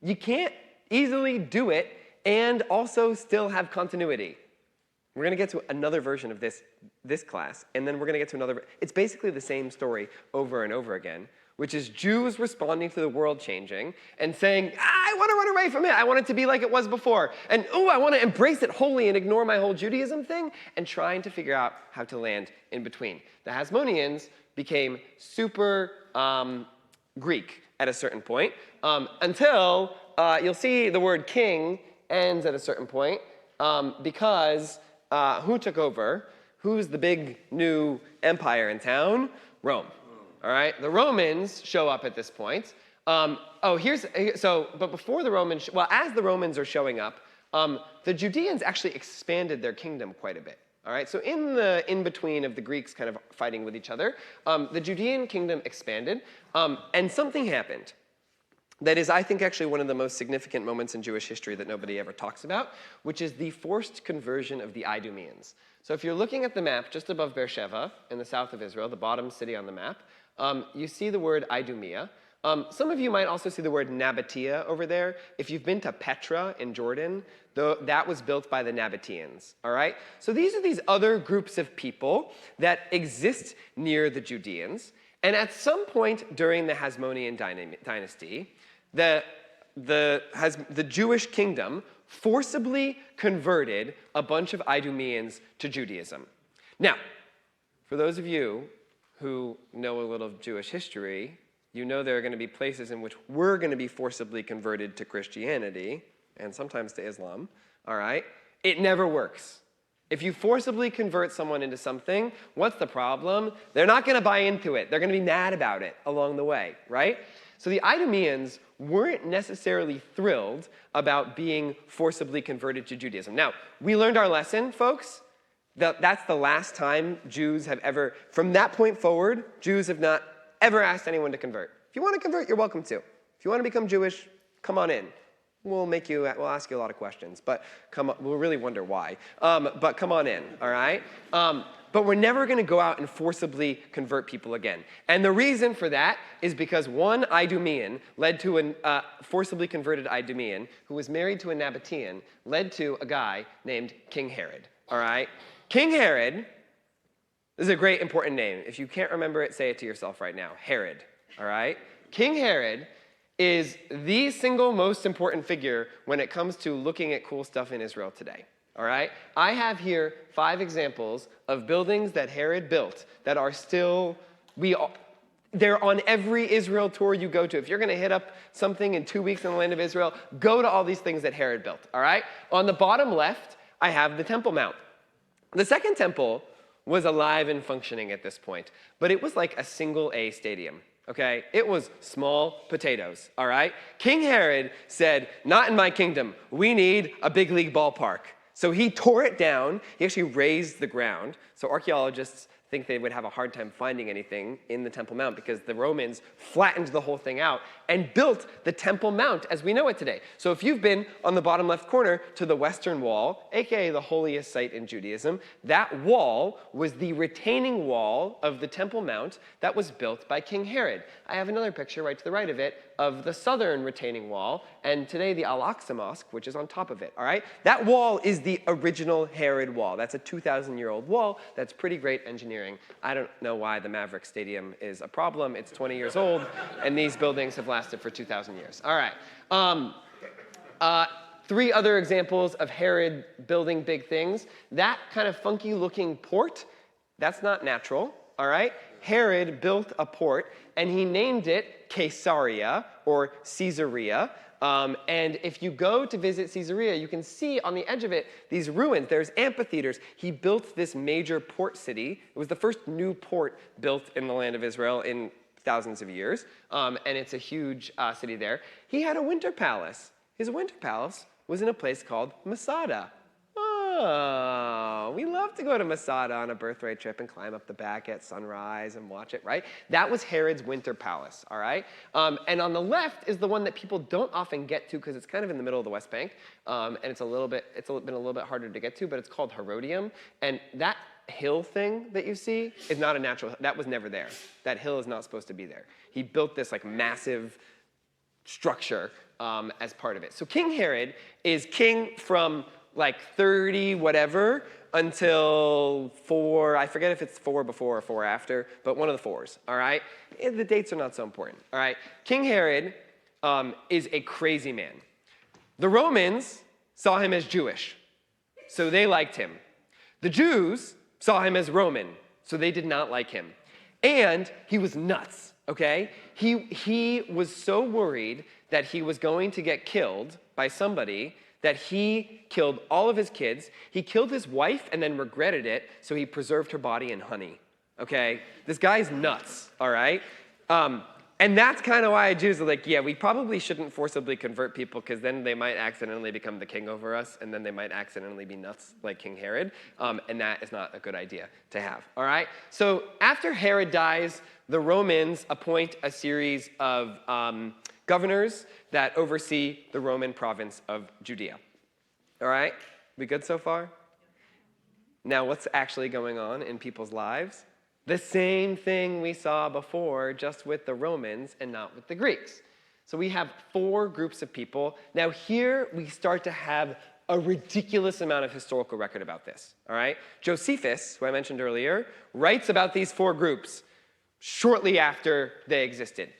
You can't easily do it and also still have continuity. We're going to get to another version of this class, and then we're going to get to another. It's basically the same story over and over again, which is Jews responding to the world changing and saying, I want to run away from it. I want it to be like it was before. And, I want to embrace it wholly and ignore my whole Judaism thing, and trying to figure out how to land in between. The Hasmoneans became super Greek at a certain point until you'll see the word king ends at a certain point because who took over? Who's the big new empire in town? Rome. All right, the Romans show up at this point. But before the Romans, as the Romans are showing up, the Judeans actually expanded their kingdom quite a bit. All right, so in the in-between of the Greeks kind of fighting with each other, the Judean kingdom expanded, and something happened that is, I think, actually one of the most significant moments in Jewish history that nobody ever talks about, which is the forced conversion of the Idumeans. So if you're looking at the map just above Beersheba in the south of Israel, the bottom city on the map, you see the word Idumea. Some of you might also see the word Nabatea over there. If you've been to Petra in Jordan, that was built by the Nabateans, all right? So these are these other groups of people that exist near the Judeans. And at some point during the Hasmonean dynasty, the Jewish kingdom forcibly converted a bunch of Idumeans to Judaism. Now, for those of you who know a little Jewish history, you know there are going to be places in which we're going to be forcibly converted to Christianity, and sometimes to Islam, all right? It never works. If you forcibly convert someone into something, what's the problem? They're not going to buy into it. They're going to be mad about it along the way, right? So the Idumeans weren't necessarily thrilled about being forcibly converted to Judaism. Now, we learned our lesson, folks. That's the last time Jews have ever, from that point forward, Jews have not ever asked anyone to convert. If you want to convert, you're welcome to. If you want to become Jewish, come on in. We'll ask you a lot of questions, but we'll really wonder why. But come on in, all right? But we're never going to go out and forcibly convert people again. And the reason for that is because one Idumean led to a forcibly converted Idumean who was married to a Nabatean, led to a guy named King Herod, all right? King Herod, this is a great important name. If you can't remember it, say it to yourself right now. Herod, all right? King Herod is the single most important figure when it comes to looking at cool stuff in Israel today, all right? I have here 5 examples of buildings that Herod built that are still, they're on every Israel tour you go to. If you're going to hit up something in 2 weeks in the land of Israel, go to all these things that Herod built, all right? On the bottom left, I have the Temple Mount. The second temple was alive and functioning at this point, but it was like a single A stadium. Okay, it was small potatoes, all right? King Herod said, not in my kingdom, we need a big league ballpark. So he tore it down, he actually raised the ground. So archaeologists think they would have a hard time finding anything in the Temple Mount because the Romans flattened the whole thing out and built the Temple Mount as we know it today. So if you've been on the bottom left corner to the Western Wall, aka the holiest site in Judaism, that wall was the retaining wall of the Temple Mount that was built by King Herod. I have another picture right to the right of it of the southern retaining wall, and today the Al-Aqsa Mosque, which is on top of it, all right? That wall is the original Herod wall. That's a 2,000-year-old wall. That's pretty great engineering. I don't know why the Maverick Stadium is a problem. It's 20 years old, and these buildings have lasted for 2,000 years. All right. 3 other examples of Herod building big things. That kind of funky-looking port, that's not natural, all right? Herod built a port, and he named it Caesarea, or Caesarea. And if you go to visit Caesarea, you can see on the edge of it these ruins. There's amphitheaters. He built this major port city. It was the first new port built in the land of Israel in thousands of years, and it's a huge city there. He had a winter palace. His winter palace was in a place called Masada. Oh, we love to go to Masada on a birthright trip and climb up the back at sunrise and watch it, right? That was Herod's winter palace, all right? And on the left is the one that people don't often get to because it's kind of in the middle of the West Bank, and it's been a little bit harder to get to, but it's called Herodium. And that hill thing that you see is not a natural, that was never there. That hill is not supposed to be there. He built this like massive structure as part of it. So King Herod is king from like 30 whatever until 4, I forget if it's 4 before or 4 after, but one of the 4s, all right? The dates are not so important, all right? King Herod is a crazy man. The Romans saw him as Jewish, so they liked him. The Jews saw him as Roman, so they did not like him. And he was nuts, okay? He was so worried that he was going to get killed by somebody that he killed all of his kids. He killed his wife and then regretted it, so he preserved her body in honey, okay? This guy's nuts, all right? And that's kind of why Jews are like, yeah, we probably shouldn't forcibly convert people because then they might accidentally become the king over us, and then they might accidentally be nuts like King Herod, and that is not a good idea to have, all right? So after Herod dies, the Romans appoint a series of governors that oversee the Roman province of Judea. All right? We good so far? Now, what's actually going on in people's lives? The same thing we saw before, just with the Romans and not with the Greeks. So we have 4 groups of people. Now here we start to have a ridiculous amount of historical record about this. All right? Josephus, who I mentioned earlier, writes about these 4 groups shortly after they existed.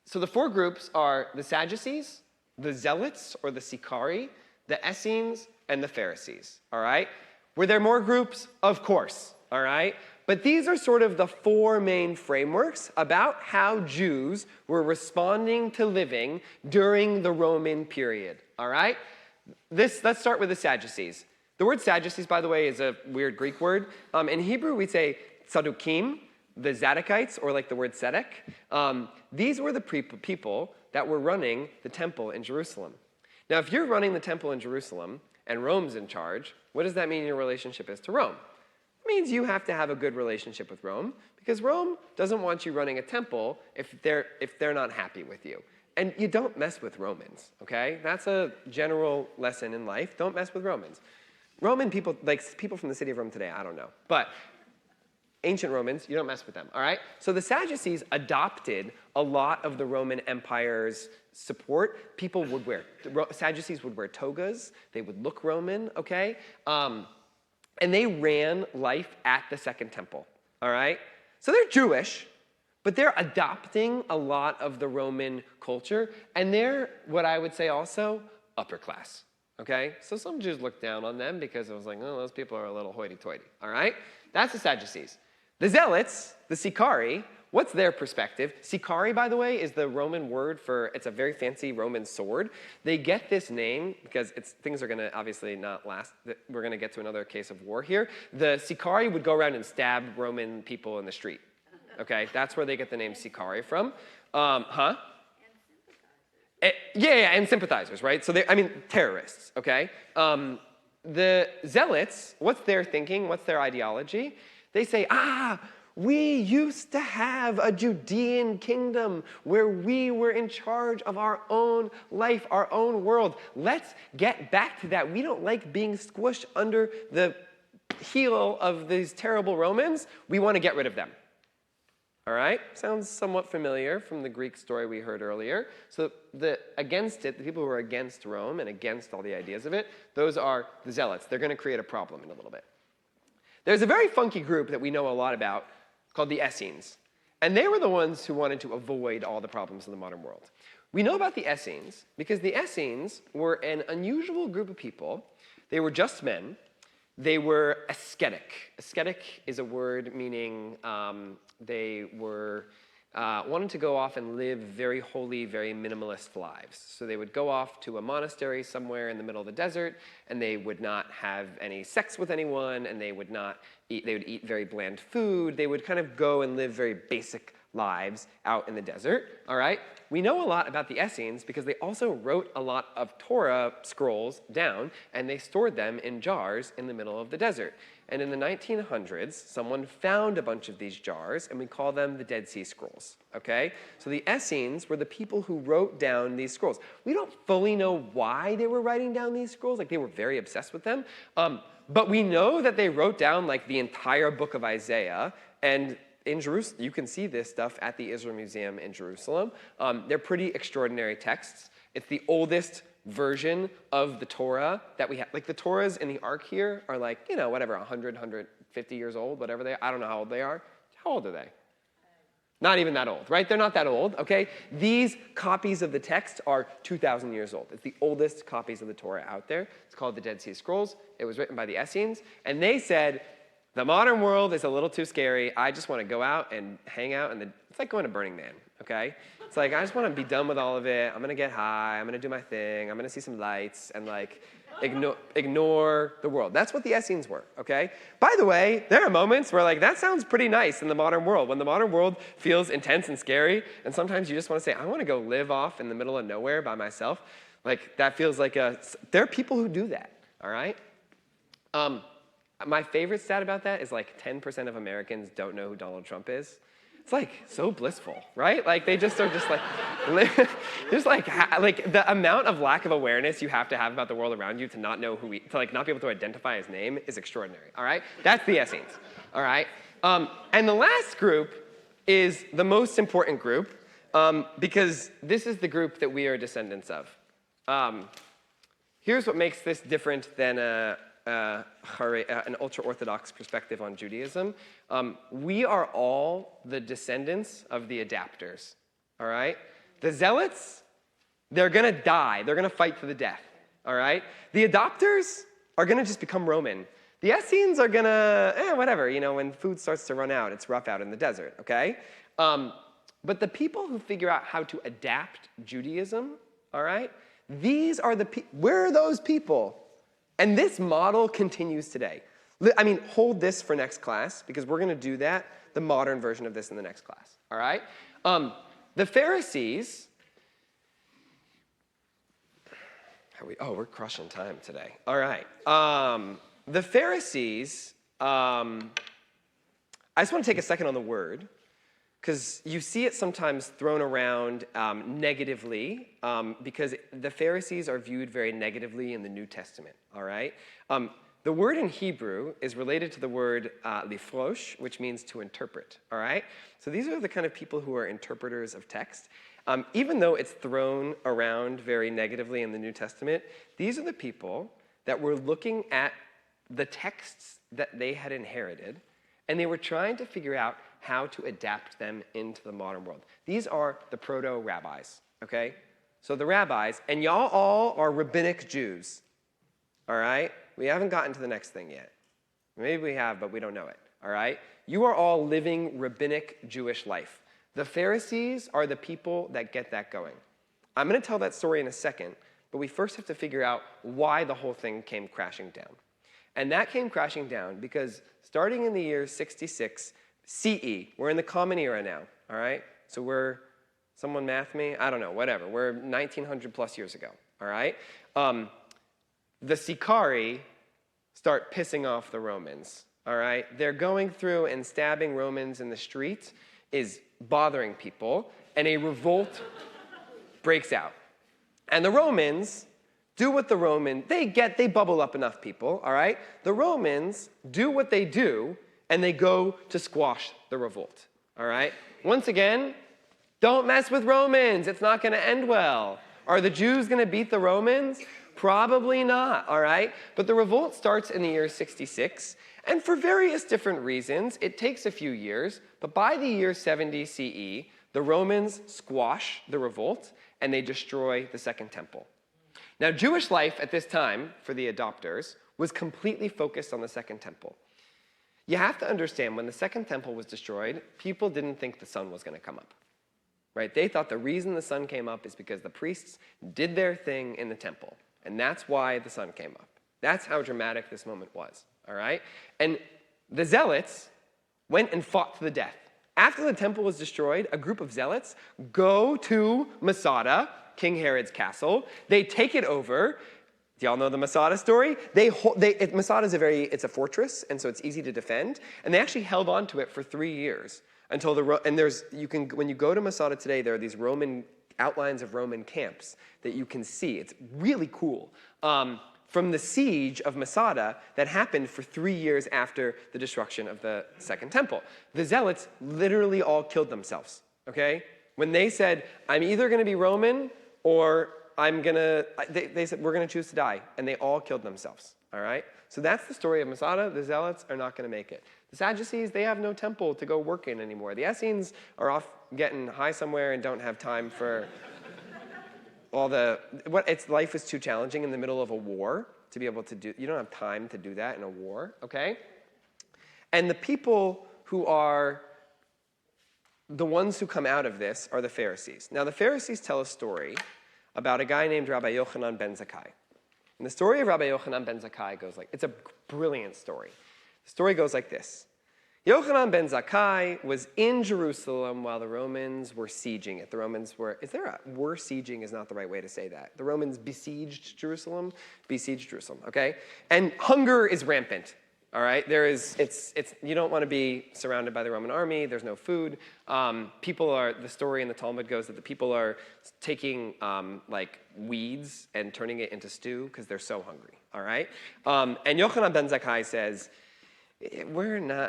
So the 4 groups are the Sadducees, the Zealots, or the Sicarii, the Essenes, and the Pharisees, all right? Were there more groups? Of course, all right? But these are sort of the four main frameworks about how Jews were responding to living during the Roman period, all right? Let's start with the Sadducees. The word Sadducees, by the way, is a weird Greek word. In Hebrew, we say tzadukim, the Zadokites, or like the word tzedek. These were the people that were running the temple in Jerusalem. Now, if you're running the temple in Jerusalem and Rome's in charge, what does that mean your relationship is to Rome? It means you have to have a good relationship with Rome, because Rome doesn't want you running a temple if they're not happy with you. And you don't mess with Romans, okay? That's a general lesson in life. Don't mess with Romans. Roman people, like people from the city of Rome today, I don't know. But ancient Romans, you don't mess with them, all right? So the Sadducees adopted a lot of the Roman Empire's support. Sadducees would wear togas. They would look Roman, okay? And they ran life at the Second Temple, all right? So they're Jewish, but they're adopting a lot of the Roman culture, and they're, what I would say also, upper class, okay? So some Jews looked down on them because it was like, oh, those people are a little hoity-toity, all right? That's the Sadducees. The Zealots, the Sicari, what's their perspective? Sicari, by the way, is the Roman word for, it's a very fancy Roman sword. They get this name because things are going to obviously not last. We're going to get to another case of war here. The Sicari would go around and stab Roman people in the street. Okay, that's where they get the name Sicari from. Yeah, and sympathizers, right? So terrorists, okay? The Zealots, what's their thinking? What's their ideology? They say, we used to have a Judean kingdom where we were in charge of our own life, our own world. Let's get back to that. We don't like being squished under the heel of these terrible Romans. We want to get rid of them. All right? Sounds somewhat familiar from the Greek story we heard earlier. So the people who are against Rome and against all the ideas of it, those are the Zealots. They're going to create a problem in a little bit. There's a very funky group that we know a lot about called the Essenes. And they were the ones who wanted to avoid all the problems in the modern world. We know about the Essenes because the Essenes were an unusual group of people. They were just men. They were ascetic. Ascetic is a word meaning they were wanted to go off and live very holy, very minimalist lives. So they would go off to a monastery somewhere in the middle of the desert, and they would not have any sex with anyone, and they would eat very bland food. They would kind of go and live very basic lives out in the desert, all right? We know a lot about the Essenes because they also wrote a lot of Torah scrolls down, and they stored them in jars in the middle of the desert. And in the 1900s, someone found a bunch of these jars, and we call them the Dead Sea Scrolls, okay? So the Essenes were the people who wrote down these scrolls. We don't fully know why they were writing down these scrolls, like they were very obsessed with them, but we know that they wrote down like the entire book of Isaiah, and in Jerusalem, you can see this stuff at the Israel Museum in Jerusalem. They're pretty extraordinary texts. It's the oldest version of the Torah that we have. Like the Torahs in the Ark here are like, 100, 150 years old, whatever they are. I don't know how old they are. How old are they? Not even that old, right? They're not that old, okay? These copies of the text are 2,000 years old. It's the oldest copies of the Torah out there. It's called the Dead Sea Scrolls. It was written by the Essenes, and they said, the modern world is a little too scary. I just want to go out and hang out. It's like going to Burning Man, okay? It's like, I just want to be done with all of it. I'm going to get high. I'm going to do my thing. I'm going to see some lights and ignore the world. That's what the Essenes were, okay? By the way, there are moments where that sounds pretty nice in the modern world. When the modern world feels intense and scary, and sometimes you just want to say, I want to go live off in the middle of nowhere by myself. That feels like there are people who do that, all right? My favorite stat about that is 10% of Americans don't know who Donald Trump is. It's so blissful, right? They just are just the amount of lack of awareness you have to have about the world around you to not know to not be able to identify his name is extraordinary, all right? That's the Essenes, all right? And the last group is the most important group because this is the group that we are descendants of. Here's what makes this different than an ultra-Orthodox perspective on Judaism. We are all the descendants of the adapters, all right? The Zealots, they're going to die. They're going to fight to the death, all right? The adopters are going to just become Roman. The Essenes are gonna, whatever, when food starts to run out, it's rough out in the desert, okay? But the people who figure out how to adapt Judaism, all right, we're those people. And this model continues today. Hold this for next class, because we're gonna do that, the modern version of this in the next class, all right? The Pharisees, we're crushing time today. All right. The Pharisees, I just want to take a second on the word, because you see it sometimes thrown around negatively, because the Pharisees are viewed very negatively in the New Testament, all right? The word in Hebrew is related to the word lifrosh, which means to interpret, all right? So these are the kind of people who are interpreters of text. Even though it's thrown around very negatively in the New Testament, these are the people that were looking at the texts that they had inherited, and they were trying to figure out how to adapt them into the modern world. These are the proto-rabbis, okay? So the rabbis, and y'all all are rabbinic Jews, all right? We haven't gotten to the next thing yet. Maybe we have, but we don't know it, all right? You are all living rabbinic Jewish life. The Pharisees are the people that get that going. I'm going to tell that story in a second, but we first have to figure out why the whole thing came crashing down. And that came crashing down because starting in the year 66 CE, we're in the Common Era now, all right? So someone math me? I don't know, whatever. We're 1900 plus years ago, all right? The Sicarii start pissing off the Romans, all right? They're going through and stabbing Romans in the street is bothering people, and a revolt breaks out. And the Romans do what they bubble up enough people, all right? The Romans do what they do, and they go to squash the revolt, all right? Once again, don't mess with Romans. It's not going to end well. Are the Jews going to beat the Romans? Probably not, all right? But the revolt starts in the year 66, and for various different reasons, it takes a few years, but by the year 70 CE, the Romans squash the revolt, and they destroy the Second Temple. Now, Jewish life at this time, for the adopters, was completely focused on the Second Temple. You have to understand, when the Second Temple was destroyed, people didn't think the sun was going to come up, right? They thought the reason the sun came up is because the priests did their thing in the temple, and that's why the sun came up. That's how dramatic this moment was, all right? And the Zealots went and fought to the death. After the temple was destroyed, a group of Zealots go to Masada, King Herod's castle. They take it over. Do y'all know the Masada story? Masada is it's a fortress, and so it's easy to defend. And they actually held on to it for 3 years until when you go to Masada today, there are these outlines of Roman camps that you can see. It's really cool. From the siege of Masada that happened for 3 years after the destruction of the Second Temple. The Zealots literally all killed themselves, okay? When they said, I'm either going to be Roman or they said, we're going to choose to die. And they all killed themselves, all right? So that's the story of Masada. The Zealots are not going to make it. The Sadducees, they have no temple to go work in anymore. The Essenes are off getting high somewhere and don't have time for life is too challenging in the middle of a war to be able to do. You don't have time to do that in a war, okay? And the people who are the ones who come out of this are the Pharisees. Now, the Pharisees tell a story about a guy named Rabbi Yochanan ben Zakkai. And the story of Rabbi Yochanan ben Zakkai goes it's a brilliant story. The story goes like this. Yochanan ben Zakkai was in Jerusalem while the Romans were sieging it. Were sieging is not the right way to say that. The Romans besieged Jerusalem, okay? And hunger is rampant, all right? You don't want to be surrounded by the Roman army. There's no food. The story in the Talmud goes that the people are taking weeds and turning it into stew because they're so hungry, all right? And Yochanan ben Zakkai says,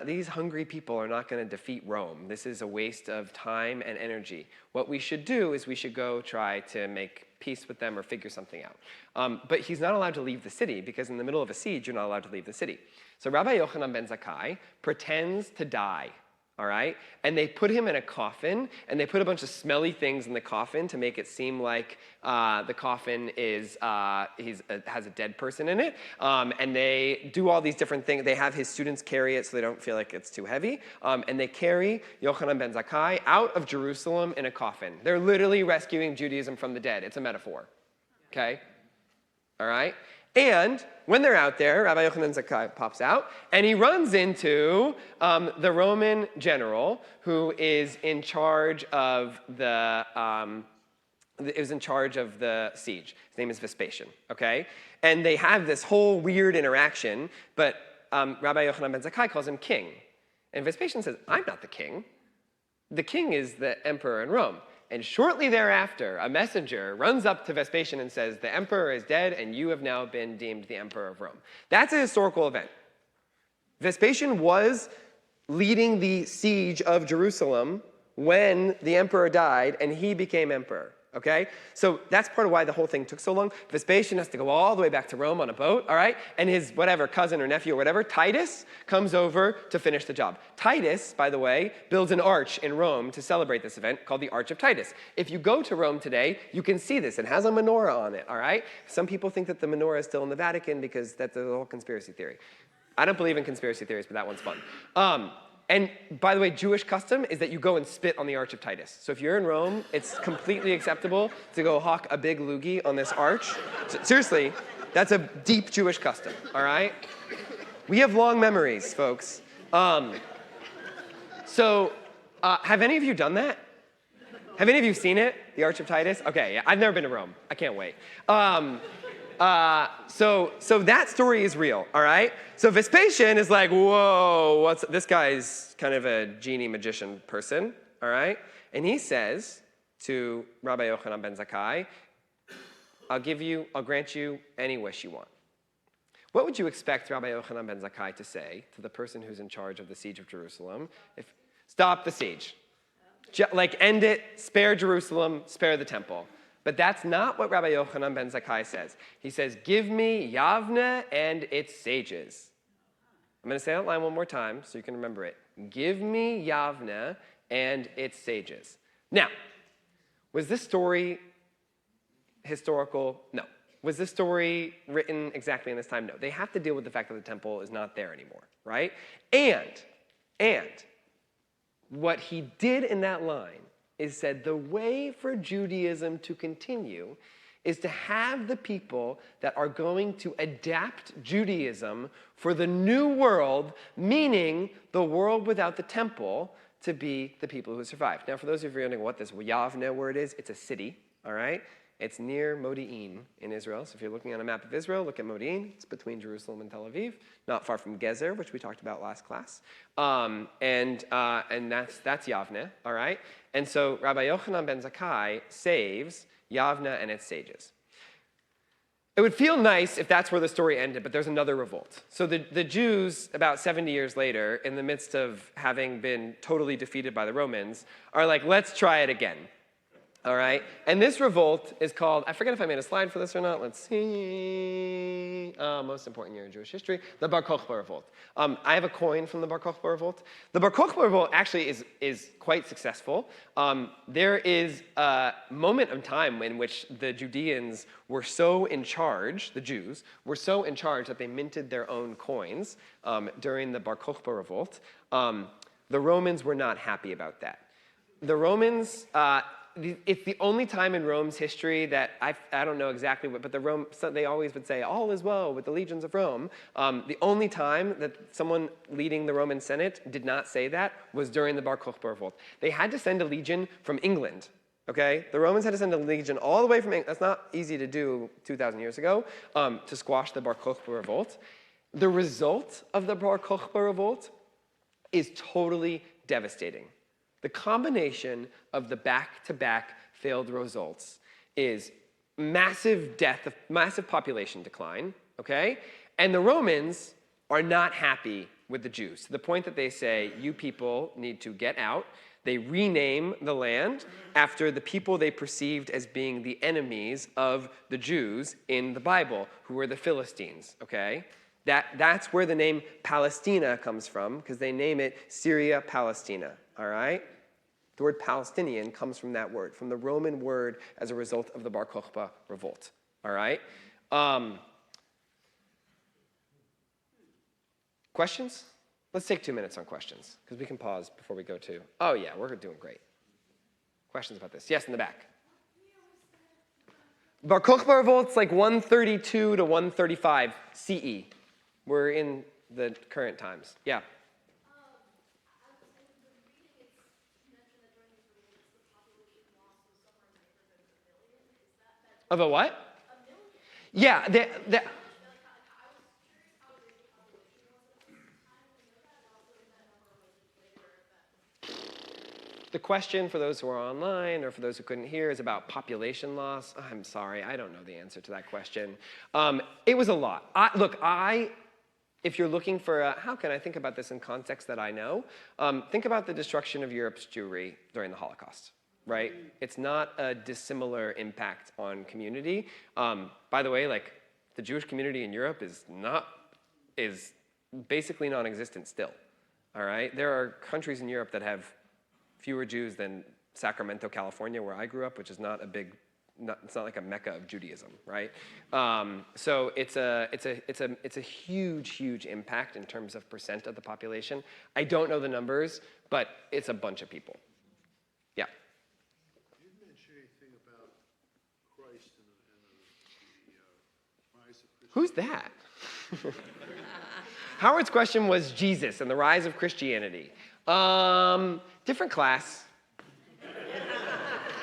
these hungry people are not going to defeat Rome. This is a waste of time and energy. What we should do is we should go try to make peace with them or figure something out. But he's not allowed to leave the city because in the middle of a siege, you're not allowed to leave the city. So Rabbi Yochanan ben Zakkai pretends to die, all right? And they put him in a coffin, and they put a bunch of smelly things in the coffin to make it seem like the coffin is has a dead person in it. And they do all these different things. They have his students carry it so they don't feel like it's too heavy. And they carry Yochanan ben Zakkai out of Jerusalem in a coffin. They're literally rescuing Judaism from the dead. It's a metaphor, okay? All right? And when they're out there, Rabbi Yochanan Zakkai pops out, and he runs into the Roman general who is in charge of the siege. His name is Vespasian. Okay, and they have this whole weird interaction. But Rabbi Yochanan ben Zakkai calls him king, and Vespasian says, "I'm not the king. The king is the emperor in Rome." And shortly thereafter, a messenger runs up to Vespasian and says, "The emperor is dead, and you have now been deemed the emperor of Rome." That's a historical event. Vespasian was leading the siege of Jerusalem when the emperor died, and he became emperor. Okay? So that's part of why the whole thing took so long. Vespasian has to go all the way back to Rome on a boat, all right? And his whatever, cousin or nephew or whatever, Titus, comes over to finish the job. Titus, by the way, builds an arch in Rome to celebrate this event called the Arch of Titus. If you go to Rome today, you can see this. It has a menorah on it, all right? Some people think that the menorah is still in the Vatican because that's a whole conspiracy theory. I don't believe in conspiracy theories, but that one's fun. And by the way, Jewish custom is that you go and spit on the Arch of Titus. So if you're in Rome, it's completely acceptable to go hawk a big loogie on this arch. So, seriously, that's a deep Jewish custom, all right? We have long memories, folks. Have any of you done that? Have any of you seen it, the Arch of Titus? Okay, yeah, I've never been to Rome. I can't wait. So that story is real, all right? So Vespasian is like, whoa, this guy's kind of a genie magician person, all right? And he says to Rabbi Yochanan ben Zakkai, I'll grant you any wish you want. What would you expect Rabbi Yochanan ben Zakkai to say to the person who's in charge of the siege of Jerusalem? Stop the siege. Like, end it, spare Jerusalem, spare the temple. But that's not what Rabbi Yochanan ben Zakkai says. He says, give me Yavne and its sages. I'm going to say that line one more time so you can remember it. Give me Yavne and its sages. Now, was this story historical? No. Was this story written exactly in this time? No. They have to deal with the fact that the temple is not there anymore, right? And what he did in that line is said the way for Judaism to continue is to have the people that are going to adapt Judaism for the new world, meaning the world without the temple, to be the people who survived. Now, for those of you wondering what this Yavne word is, it's a city, all right? It's near Modi'in in Israel. So if you're looking on a map of Israel, look at Modi'in. It's between Jerusalem and Tel Aviv, not far from Gezer, which we talked about last class. And that's Yavne, all right? And so Rabbi Yochanan ben Zakkai saves Yavne and its sages. It would feel nice if that's where the story ended, but there's another revolt. So the Jews, about 70 years later, in the midst of having been totally defeated by the Romans, are like, let's try it again. All right? And this revolt is called, I forget if I made a slide for this or not. Let's see. Most important year in Jewish history, the Bar Kokhba revolt. I have a coin from the Bar Kokhba revolt. The Bar Kokhba revolt actually is quite successful. There is a moment of time in which the Judeans were so in charge, the Jews, were so in charge that they minted their own coins during the Bar Kokhba revolt. The Romans were not happy about that. The Romans... it's the only time in Rome's history that I don't know exactly what, but they always would say, all is well with the legions of Rome. The only time that someone leading the Roman Senate did not say that was during the Bar Kokhba revolt. They had to send a legion from England, okay? The Romans had to send a legion all the way from England. That's not easy to do 2,000 years ago, to squash the Bar Kokhba revolt. The result of the Bar Kokhba revolt is totally devastating. The combination of the back-to-back failed results is massive death, massive population decline, okay? And the Romans are not happy with the Jews to the point that they say, you people need to get out. They rename the land after the people they perceived as being the enemies of the Jews in the Bible, who were the Philistines, okay? That's where the name Palestina comes from, because they name it Syria Palestina, all right? The word Palestinian comes from that word, from the Roman word as a result of the Bar Kokhba revolt, all right? Questions? Let's take 2 minutes on questions, because we can pause before we go to, oh yeah, we're doing great. Questions about this? Yes, in the back. Bar Kokhba revolt's like 132 to 135 CE. We're in the current times. Yeah. Of a what? Yeah. The question for those who are online or for those who couldn't hear is about population loss. I'm sorry, I don't know the answer to that question. It was a lot. If you're looking for how can I think about this in context that I know, think about the destruction of Europe's Jewry during the Holocaust, right? It's not a dissimilar impact on community. By the way, like the Jewish community in Europe is basically non-existent still, all right? There are countries in Europe that have fewer Jews than Sacramento, California, where I grew up, which is not a big, it's not like a mecca of Judaism, right? So it's a huge impact in terms of percent of the population. I don't know the numbers, but it's a bunch of people. Yeah. You didn't mention anything about Christ and the rise of Christianity. Who's that? Howard's question was Jesus and the rise of Christianity. Different class.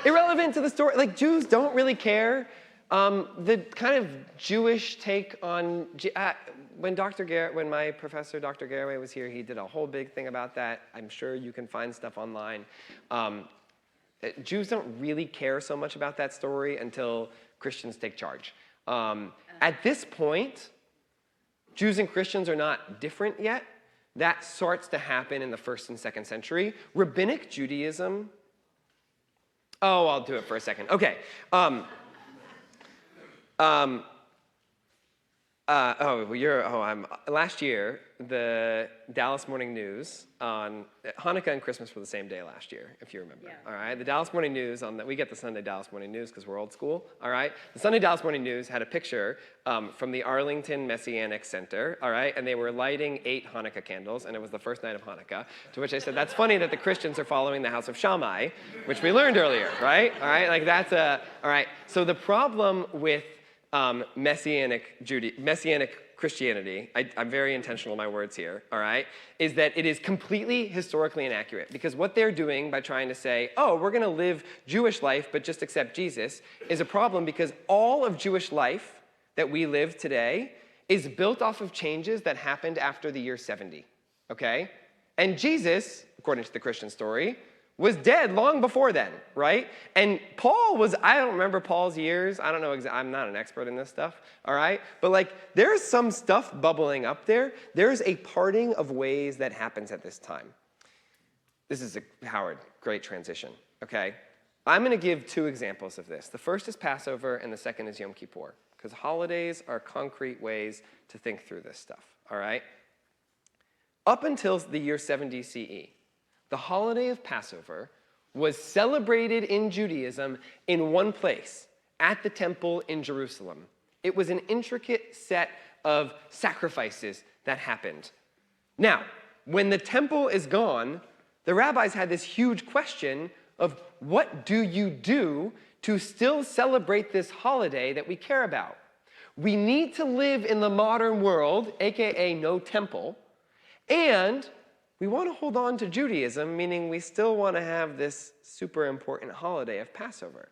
Irrelevant to the story. Like, Jews don't really care. The kind of Jewish take on when my professor, Dr. Garraway, was here, he did a whole big thing about that. I'm sure you can find stuff online. Jews don't really care so much about that story until Christians take charge. At this point, Jews and Christians are not different yet. That starts to happen in the 1st and 2nd century. Rabbinic Judaism. Oh, I'll do it for a second. Okay. Last year, the Dallas Morning News on Hanukkah and Christmas were the same day last year, if you remember. Yeah. All right, the Dallas Morning News we get the Sunday Dallas Morning News because we're old school. All right, the Sunday Dallas Morning News had a picture from the Arlington Messianic Center. All right, and they were lighting 8 Hanukkah candles, and it was the first night of Hanukkah. To which I said, that's funny that the Christians are following the house of Shammai, which we learned earlier, right? All right, like that's all right. So the problem with Messianic Christianity, I'm very intentional in my words here, all right, is that it is completely historically inaccurate. Because what they're doing by trying to say, oh, we're going to live Jewish life but just accept Jesus, is a problem because all of Jewish life that we live today is built off of changes that happened after the year 70, okay? And Jesus, according to the Christian story, was dead long before then, right? And Paul was, I don't remember Paul's years. I don't know, I'm not an expert in this stuff, all right? But like, there's some stuff bubbling up there. There's a parting of ways that happens at this time. This is, Howard, great transition, okay? I'm gonna give 2 examples of this. The first is Passover, and the second is Yom Kippur, because holidays are concrete ways to think through this stuff, all right? Up until the year 70 CE, the holiday of Passover was celebrated in Judaism in one place, at the temple in Jerusalem. It was an intricate set of sacrifices that happened. Now, when the temple is gone, the rabbis had this huge question of what do you do to still celebrate this holiday that we care about? We need to live in the modern world, aka no temple, and we want to hold on to Judaism, meaning we still want to have this super important holiday of Passover.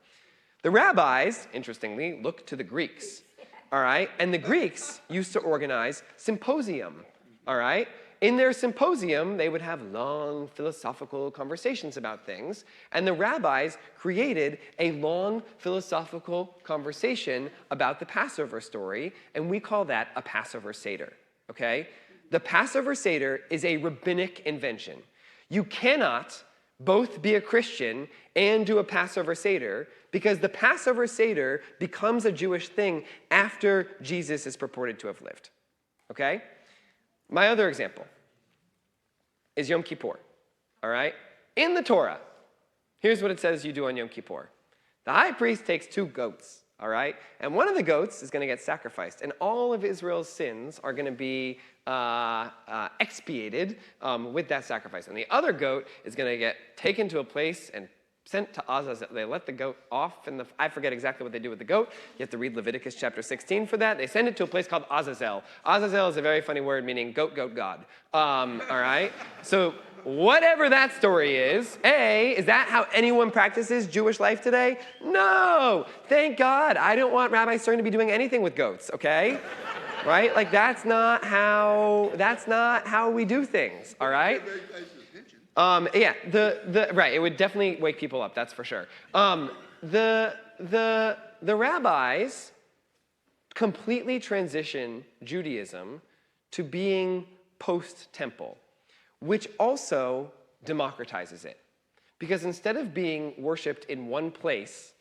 The rabbis, interestingly, looked to the Greeks, all right? And the Greeks used to organize symposium, all right? In their symposium, they would have long philosophical conversations about things, and the rabbis created a long philosophical conversation about the Passover story, and we call that a Passover Seder, okay? The Passover Seder is a rabbinic invention. You cannot both be a Christian and do a Passover Seder because the Passover Seder becomes a Jewish thing after Jesus is purported to have lived. okay? My other example is Yom Kippur, all right? In the Torah, here's what it says you do on Yom Kippur. The high priest takes 2 goats, all right? And one of the goats is going to get sacrificed, and all of Israel's sins are going to be expiated with that sacrifice. And the other goat is going to get taken to a place and sent to Azazel. They let the goat off, and I forget exactly what they do with the goat. You have to read Leviticus chapter 16 for that. They send it to a place called Azazel. Azazel is a very funny word meaning goat, goat, God. All right? So whatever that story is that how anyone practices Jewish life today? No! Thank God. I don't want Rabbi Stern to be doing anything with goats, okay? Right? Like, that's not how we do things, all right? Yeah, right, it would definitely wake people up, that's for sure. The rabbis completely transition Judaism to being post-temple, which also democratizes it. Because instead of being worshipped in one place,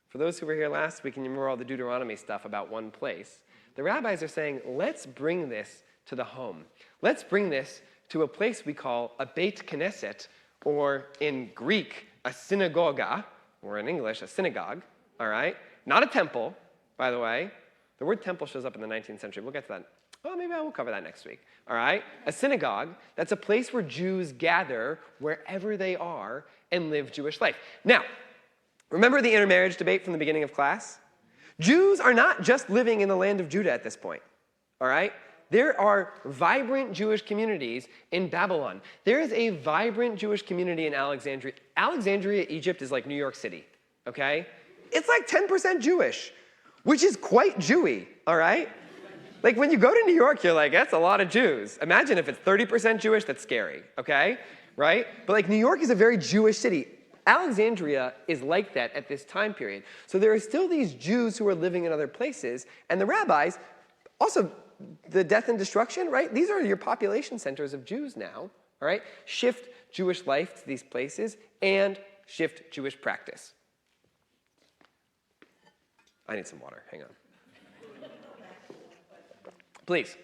for those who were here last week and you remember all the Deuteronomy stuff about one place, the rabbis are saying, let's bring this to the home. Let's bring this to a place we call a Beit Knesset, or in Greek, a synagoga, or in English, a synagogue, all right? Not a temple, by the way. The word temple shows up in the 19th century. We'll get to that. Oh, maybe I will cover that next week, all right? A synagogue, that's a place where Jews gather wherever they are and live Jewish life. Now, remember the intermarriage debate from the beginning of class? Jews are not just living in the land of Judah at this point, all right? There are vibrant Jewish communities in Babylon. There is a vibrant Jewish community in Alexandria. Alexandria, Egypt is like New York City, okay? It's like 10% Jewish, which is quite Jewy, all right? Like when you go to New York, you're like, that's a lot of Jews. Imagine if it's 30% Jewish, that's scary, okay? Right? But like New York is a very Jewish city. Alexandria is like that at this time period. So there are still these Jews who are living in other places, and the rabbis, also the death and destruction, right? These are your population centers of Jews now, all right? Shift Jewish life to these places and shift Jewish practice. I need some water, hang on. Please.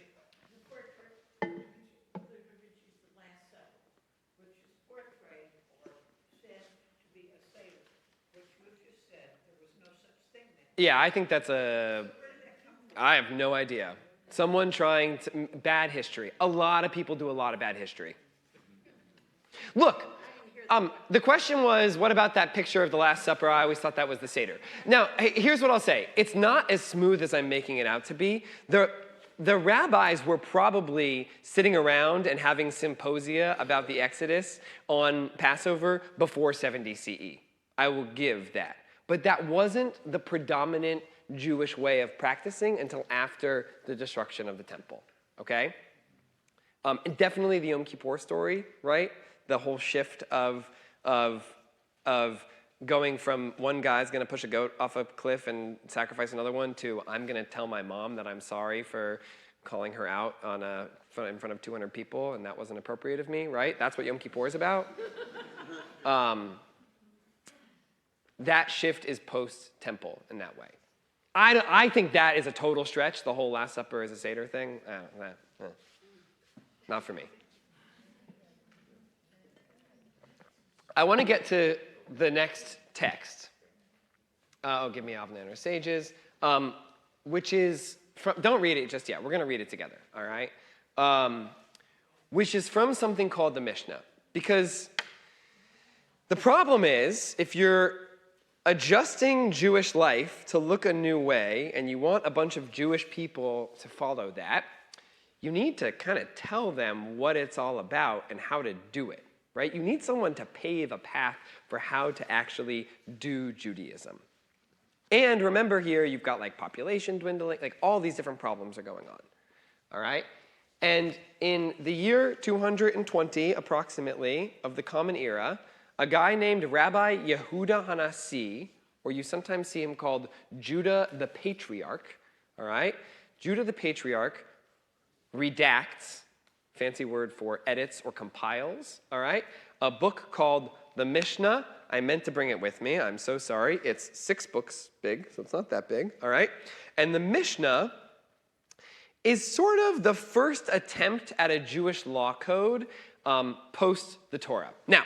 Yeah, I think that's I have no idea. Someone trying to, bad history. A lot of people do a lot of bad history. Look, the question was, what about that picture of the Last Supper? I always thought that was the Seder. Now, here's what I'll say. It's not as smooth as I'm making it out to be. The rabbis were probably sitting around and having symposia about the Exodus on Passover before 70 CE. I will give that. But that wasn't the predominant Jewish way of practicing until after the destruction of the temple, okay? Definitely the Yom Kippur story, right? The whole shift of going from one guy's going to push a goat off a cliff and sacrifice another one to I'm going to tell my mom that I'm sorry for calling her out in front of 200 people and that wasn't appropriate of me, right? That's what Yom Kippur is about. That shift is post-temple in that way. I think that is a total stretch. The whole Last Supper is a Seder thing. Not for me. I want to get to the next text. Give me Avner Sages, which is from, don't read it just yet. We're going to read it together, all right? Which is from something called the Mishnah. Because the problem is, if you're adjusting Jewish life to look a new way, and you want a bunch of Jewish people to follow that, you need to kind of tell them what it's all about and how to do it, right? You need someone to pave a path for how to actually do Judaism. And remember here, you've got like population dwindling, like all these different problems are going on, all right? And in the year 220, approximately, of the Common Era, a guy named Rabbi Yehuda Hanassi, or you sometimes see him called Judah the Patriarch, all right? Judah the Patriarch redacts, fancy word for edits or compiles, all right? A book called the Mishnah. I meant to bring it with me. I'm so sorry. It's 6 books big, so it's not that big, all right? And the Mishnah is sort of the first attempt at a Jewish law code post the Torah. Now,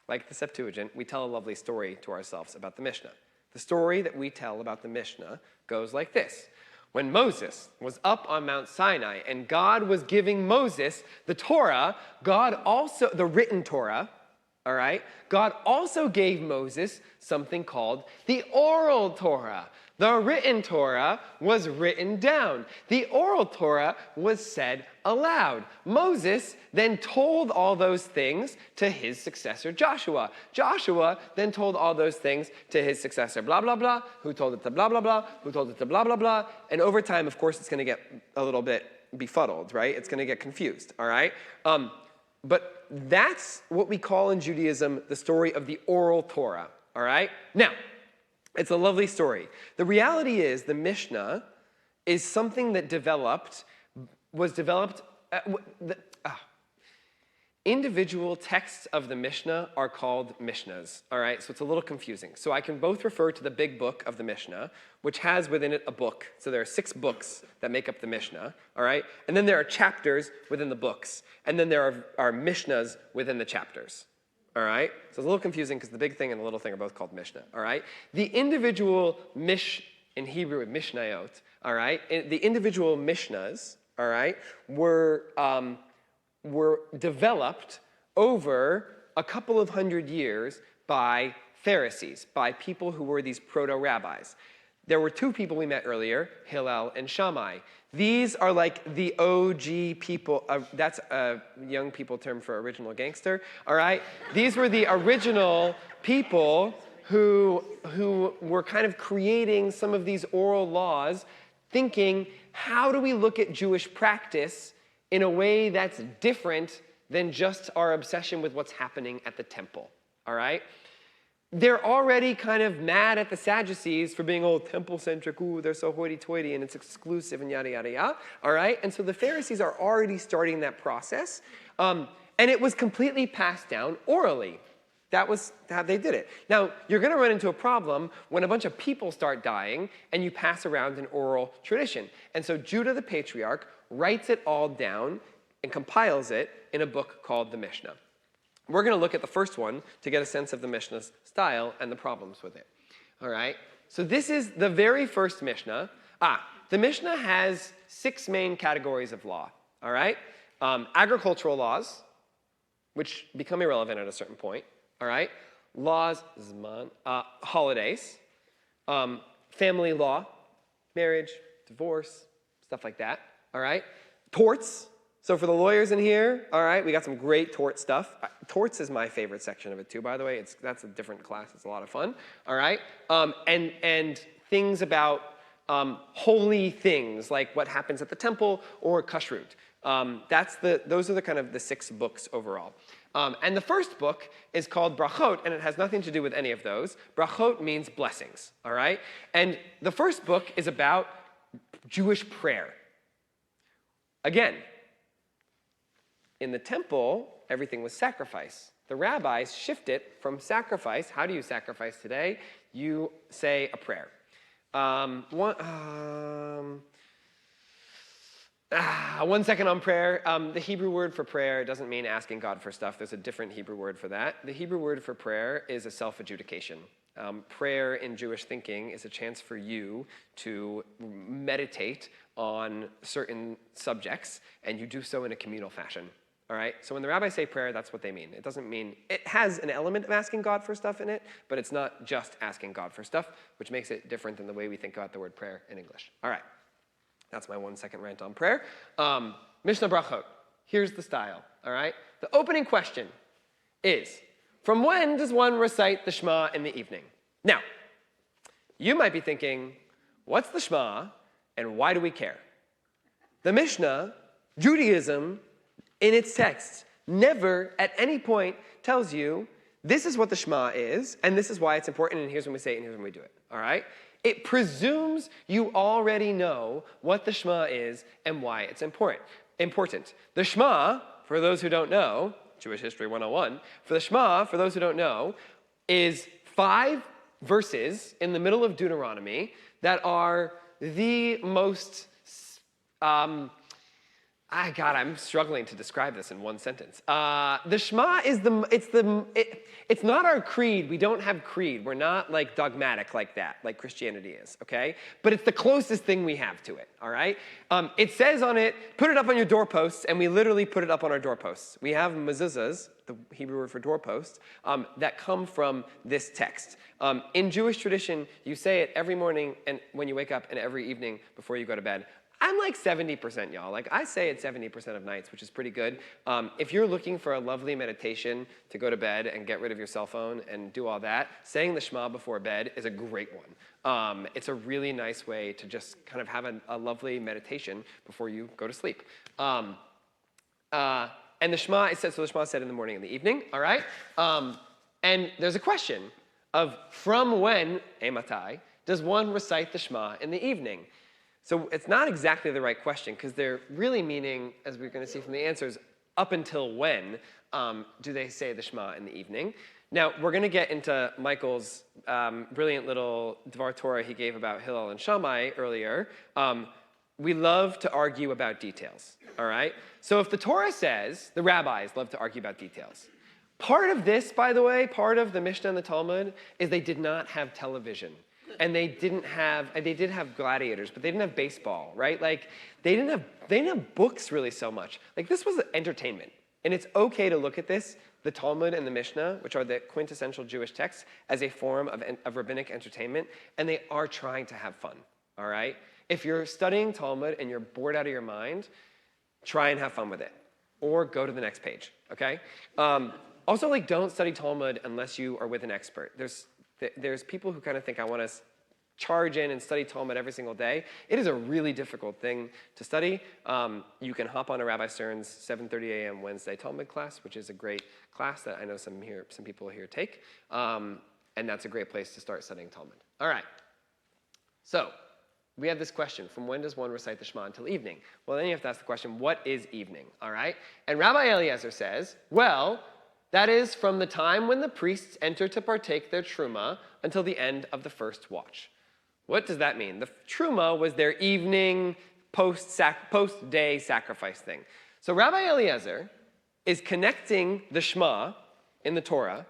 like the Septuagint, we tell a lovely story to ourselves about the Mishnah. The story that we tell about the Mishnah goes like this. When Moses was up on Mount Sinai and God was giving Moses the Torah, the written Torah, all right, God also gave Moses something called the oral Torah. The written Torah was written down. The oral Torah was said aloud. Moses then told all those things to his successor Joshua. Joshua then told all those things to his successor blah, blah, blah, who told it to blah, blah, blah, who told it to blah, blah, blah. And over time, of course, it's going to get a little bit befuddled, right? It's going to get confused, all right? But that's what we call in Judaism the story of the oral Torah, all right? Now, it's a lovely story. The reality is the Mishnah is something that was developed. Individual texts of the Mishnah are called Mishnahs, all right? So it's a little confusing. So I can both refer to the big book of the Mishnah, which has within it a book. So there are 6 books that make up the Mishnah, all right? And then there are chapters within the books. And then there are Mishnahs within the chapters. All right? So it's a little confusing because the big thing and the little thing are both called Mishnah, all right? The individual in Hebrew, Mishnayot, all right? The individual Mishnahs, all right, were developed over a couple of hundred years by Pharisees, by people who were these proto-rabbis. There were 2 people we met earlier, Hillel and Shammai. These are like the OG people. That's a young people term for original gangster, all right? These were the original people who were kind of creating some of these oral laws, thinking, how do we look at Jewish practice in a way that's different than just our obsession with what's happening at the temple, all right? They're already kind of mad at the Sadducees for being, temple-centric, they're so hoity-toity, and it's exclusive, and yada, yada, yada, all right? And so the Pharisees are already starting that process, and it was completely passed down orally. That was how they did it. Now, you're going to run into a problem when a bunch of people start dying, and you pass around an oral tradition. And so Judah the patriarch writes it all down and compiles it in a book called the Mishnah. We're going to look at the first one to get a sense of the Mishnah's style and the problems with it. All right? So this is the very first Mishnah. The Mishnah has 6 main categories of law. All right? Agricultural laws, which become irrelevant at a certain point. All right? Laws, holidays, family law, marriage, divorce, stuff like that. All right? Torts. So for the lawyers in here, all right, we got some great tort stuff. Torts is my favorite section of it too, by the way. That's a different class. It's a lot of fun. All right? And things about holy things, like what happens at the temple or kashrut. Those are the kind of the 6 books overall. And the first book is called Brachot, and it has nothing to do with any of those. Brachot means blessings, all right? And the first book is about Jewish prayer. Again, in the temple, everything was sacrifice. The rabbis shifted from sacrifice. How do you sacrifice today? You say a prayer. One second on prayer. The Hebrew word for prayer doesn't mean asking God for stuff. There's a different Hebrew word for that. The Hebrew word for prayer is a self-adjudication. Prayer in Jewish thinking is a chance for you to meditate on certain subjects, and you do so in a communal fashion. All right? So when the rabbis say prayer, that's what they mean. It doesn't mean, it has an element of asking God for stuff in it, but it's not just asking God for stuff, which makes it different than the way we think about the word prayer in English. All right. That's my 1 second rant on prayer. Mishnah Brachot. Here's the style. All right? The opening question is, from when does one recite the Shema in the evening? Now, you might be thinking, what's the Shema and why do we care? The Mishnah, Judaism, in its texts, never at any point tells you this is what the Shema is, and this is why it's important, and here's when we say it, and here's when we do it. All right? It presumes you already know what the Shema is and why it's important. The Shema, for those who don't know, Jewish History 101, for the Shema, for those who don't know, is 5 verses in the middle of Deuteronomy that are the most God, I'm struggling to describe this in one sentence. The Shema is it's not our creed. We don't have creed. We're not like dogmatic like that, like Christianity is, okay? But it's the closest thing we have to it, all right? It says on it, put it up on your doorposts, and we literally put it up on our doorposts. We have mezuzahs, the Hebrew word for doorpost, that come from this text. In Jewish tradition, you say it every morning and when you wake up and every evening before you go to bed. I'm like 70%, y'all. Like, I say it 70% of nights, which is pretty good. If you're looking for a lovely meditation to go to bed and get rid of your cell phone and do all that, saying the Shema before bed is a great one. It's a really nice way to just kind of have a lovely meditation before you go to sleep. And the Shema, so the Shema is said in the morning and the evening, all right? And there's a question of from when, Matai, does one recite the Shema in the evening? So it's not exactly the right question because they're really meaning, as we're going to see from the answers, up until when do they say the Shema in the evening? Now, we're going to get into Michael's brilliant little Dvar Torah he gave about Hillel and Shammai earlier. We love to argue about details, all right? So if the Torah says, the rabbis love to argue about details. Part of this, by the way, part of the Mishnah and the Talmud, is they did not have television. And they did have gladiators, but they didn't have baseball, right? Like, they didn't have books really so much. Like, this was entertainment. And it's okay to look at this, the Talmud and the Mishnah, which are the quintessential Jewish texts, as a form of rabbinic entertainment, and they are trying to have fun, all right? If you're studying Talmud and you're bored out of your mind, try and have fun with it. Or go to the next page, okay? Also, like, don't study Talmud unless you are with an expert. There's people who kind of think I want to charge in and study Talmud every single day. It is a really difficult thing to study. You can hop on a Rabbi Stern's 7:30 a.m. Wednesday Talmud class, which is a great class that I know some people here take. And that's a great place to start studying Talmud. All right. So we have this question, from when does one recite the Shema until evening? Well, then you have to ask the question, what is evening? All right. And Rabbi Eliezer says, well, that is from the time when the priests enter to partake their truma until the end of the first watch. What does that mean? The truma was their evening post-day sacrifice thing. So Rabbi Eliezer is connecting the Shema in the Torah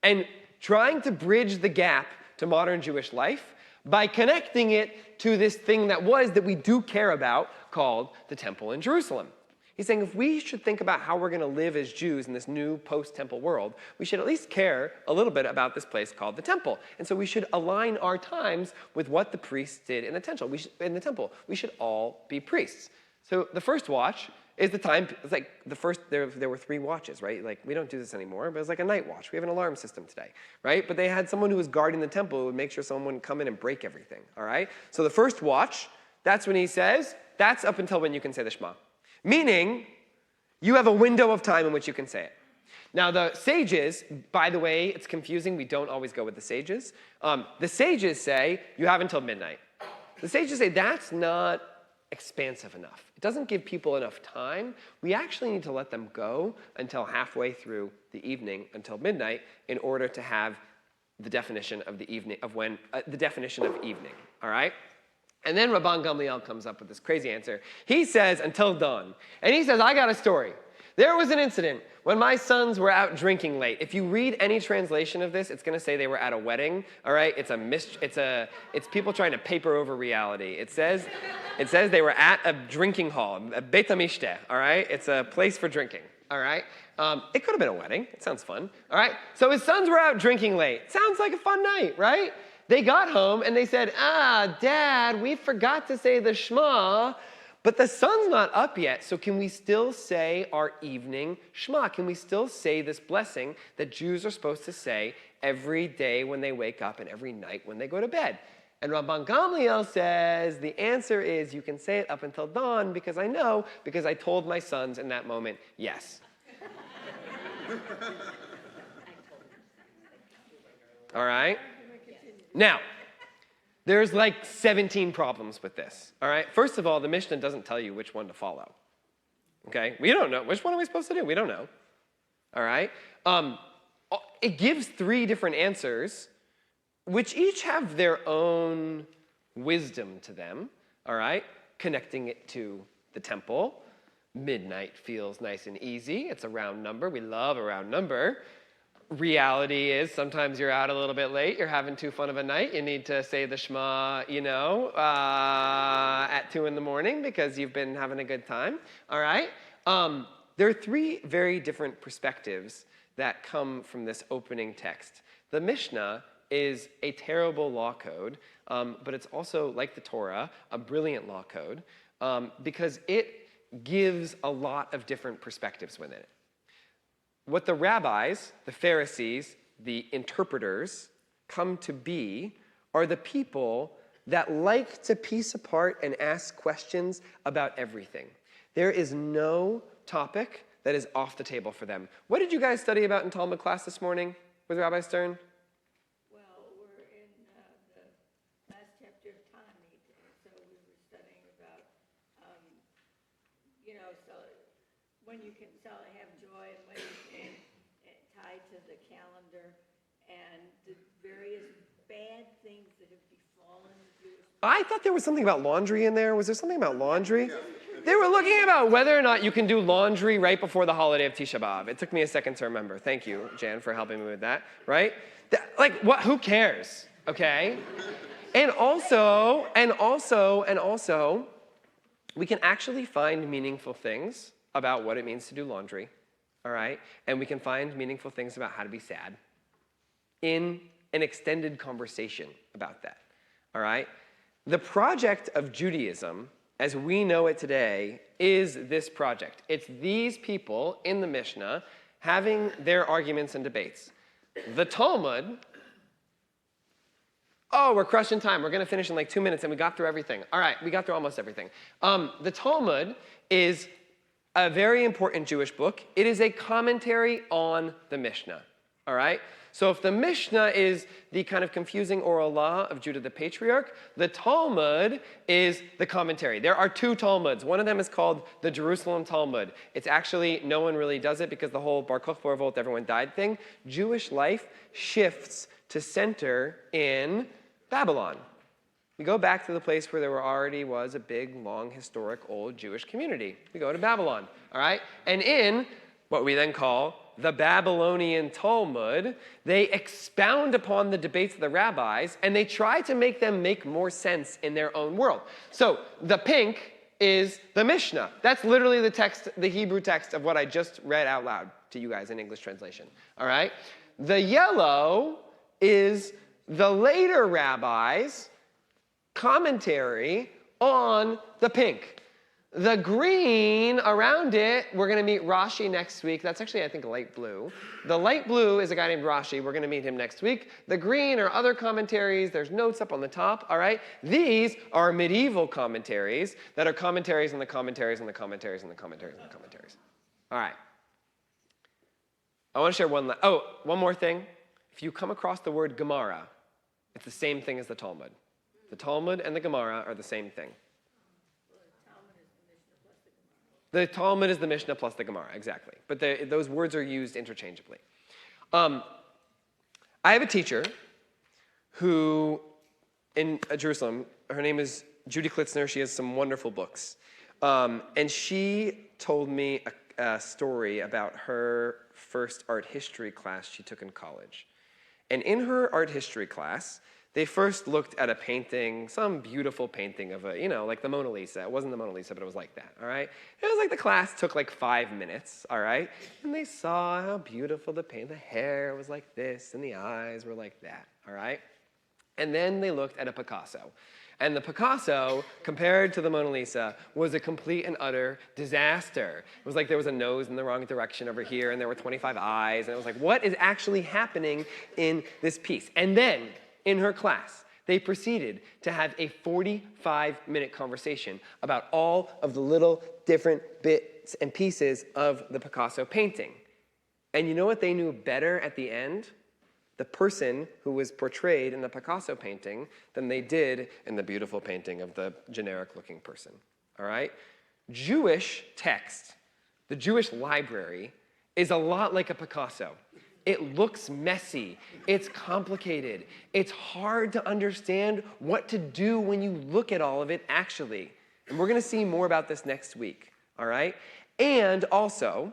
and trying to bridge the gap to modern Jewish life by connecting it to this thing that we do care about called the temple in Jerusalem. He's saying if we should think about how we're going to live as Jews in this new post-temple world, we should at least care a little bit about this place called the temple. And so we should align our times with what the priests did in the temple. We should all be priests. So the first watch is the time, it's like the first, there were 3 watches, right? Like, we don't do this anymore, but it's like a night watch. We have an alarm system today, right? But they had someone who was guarding the temple who would make sure someone wouldn't come in and break everything, all right? So the first watch, that's when he says, that's up until when you can say the Shema. Meaning, you have a window of time in which you can say it. Now, the sages, by the way, it's confusing. We don't always go with the sages. The sages say, you have until midnight. The sages say, that's not expansive enough. It doesn't give people enough time. We actually need to let them go until halfway through the evening, until midnight, in order to have the definition of the evening, the definition of evening, all right? And then Rabban Gamliel comes up with this crazy answer. He says, until dawn. And he says, I got a story. There was an incident when my sons were out drinking late. If you read any translation of this, it's going to say they were at a wedding, all right? It's people trying to paper over reality. It says they were at a drinking hall, a Beit HaMishteh, all right? It's a place for drinking, all right? It could have been a wedding. It sounds fun, all right? So his sons were out drinking late. Sounds like a fun night, right? They got home and they said, Dad, we forgot to say the Shema, but the sun's not up yet, so can we still say our evening Shema? Can we still say this blessing that Jews are supposed to say every day when they wake up and every night when they go to bed? And Rabban Gamliel says, the answer is you can say it up until dawn because I told my sons in that moment, yes. All right? Now, there's like 17 problems with this, all right? First of all, the Mishnah doesn't tell you which one to follow, okay? We don't know. Which one are we supposed to do? We don't know, all right? It gives 3 different answers, which each have their own wisdom to them, all right? connecting it to the temple. Midnight feels nice and easy. It's a round number. We love a round number. Reality is sometimes you're out a little bit late. You're having too fun of a night. You need to say the Shema, at 2 in the morning because you've been having a good time. All right? There are 3 very different perspectives that come from this opening text. The Mishnah is a terrible law code, but it's also, like the Torah, a brilliant law code because it gives a lot of different perspectives within it. What the rabbis, the Pharisees, the interpreters come to be are the people that like to piece apart and ask questions about everything. There is no topic that is off the table for them. What did you guys study about in Talmud class this morning with Rabbi Stern? Well, we're in the last chapter of Tanit, and so we were studying about, so when you can have joy and when you can tie to the calendar and the various bad things that have befallen the Jewish people. I thought there was something about laundry in there. Was there something about laundry? They were looking about whether or not you can do laundry right before the holiday of Tisha B'Av. It took me a second to remember. Thank you, Jan, for helping me with that, right? What? Who cares, okay? And also, we can actually find meaningful things about what it means to do laundry, all right? And we can find meaningful things about how to be sad in an extended conversation about that, all right? The project of Judaism, as we know it today, is this project. It's these people in the Mishnah having their arguments and debates. The Talmud, we're crushing time. We're going to finish in like 2 minutes, and we got through everything. All right, we got through almost everything. The Talmud is a very important Jewish book. It is a commentary on the Mishnah, all right? So if the Mishnah is the kind of confusing oral law of Judah the Patriarch, the Talmud is the commentary. There are 2 Talmuds. One of them is called the Jerusalem Talmud. It's actually, no one really does it because the whole Bar Kokhba revolt, everyone died thing. Jewish life shifts to center in Babylon. We go back to the place where there already was a big, long, historic, old Jewish community. We go to Babylon, all right? And in what we then call the Babylonian Talmud, they expound upon the debates of the rabbis, and they try to make them make more sense in their own world. So the pink is the Mishnah. That's literally the text, the Hebrew text of what I just read out loud to you guys in English translation, all right? The yellow is the later rabbis' commentary on the pink. The green around it, we're going to meet Rashi next week. That's actually, I think, light blue. The light blue is a guy named Rashi. We're going to meet him next week. The green are other commentaries. There's notes up on the top, all right? These are medieval commentaries that are commentaries and the commentaries and the commentaries and the commentaries and the commentaries. All right. I want to share one more thing. If you come across the word Gemara, it's the same thing as the Talmud. The Talmud and the Gemara are the same thing. The Talmud is the Mishnah plus the Gemara, exactly. But those words are used interchangeably. I have a teacher who, in Jerusalem, her name is Judy Klitzner. She has some wonderful books. And she told me a story about her first art history class she took in college. And in her art history class, they first looked at a painting, some beautiful painting of like the Mona Lisa. It wasn't the Mona Lisa, but it was like that, all right? It was like the class took like 5 minutes, all right? And they saw how beautiful the hair was like this, and the eyes were like that, all right? And then they looked at a Picasso. And the Picasso, compared to the Mona Lisa, was a complete and utter disaster. It was like there was a nose in the wrong direction over here, and there were 25 eyes, and it was like, what is actually happening in this piece? And then, in her class, they proceeded to have a 45-minute conversation about all of the little different bits and pieces of the Picasso painting. And you know what they knew better at the end? The person who was portrayed in the Picasso painting than they did in the beautiful painting of the generic-looking person, all right? Jewish text, the Jewish library, is a lot like a Picasso. It looks messy. It's complicated. It's hard to understand what to do when you look at all of it, actually. And we're going to see more about this next week, all right? And also,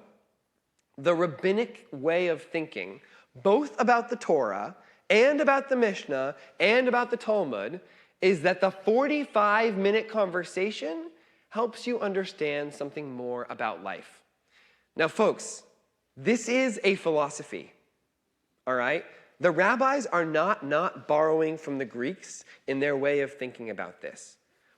the rabbinic way of thinking, both about the Torah and about the Mishnah and about the Talmud, is that the 45-minute conversation helps you understand something more about life. Now, folks, this is a philosophy, all right? The rabbis are not borrowing from the Greeks in their way of thinking about this.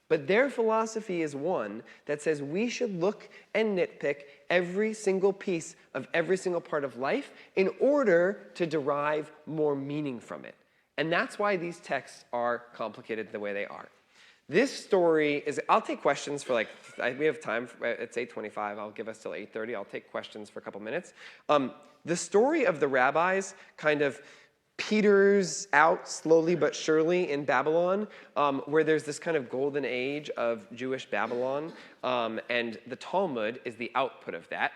But their philosophy is one that says we should look and nitpick every single piece of every single part of life in order to derive more meaning from it. And that's why these texts are complicated the way they are. This story is, I'll take questions for we have time, it's 8:25, I'll give us till 8:30, I'll take questions for a couple minutes. The story of the rabbis kind of peters out slowly but surely in Babylon, where there's this kind of golden age of Jewish Babylon, and the Talmud is the output of that.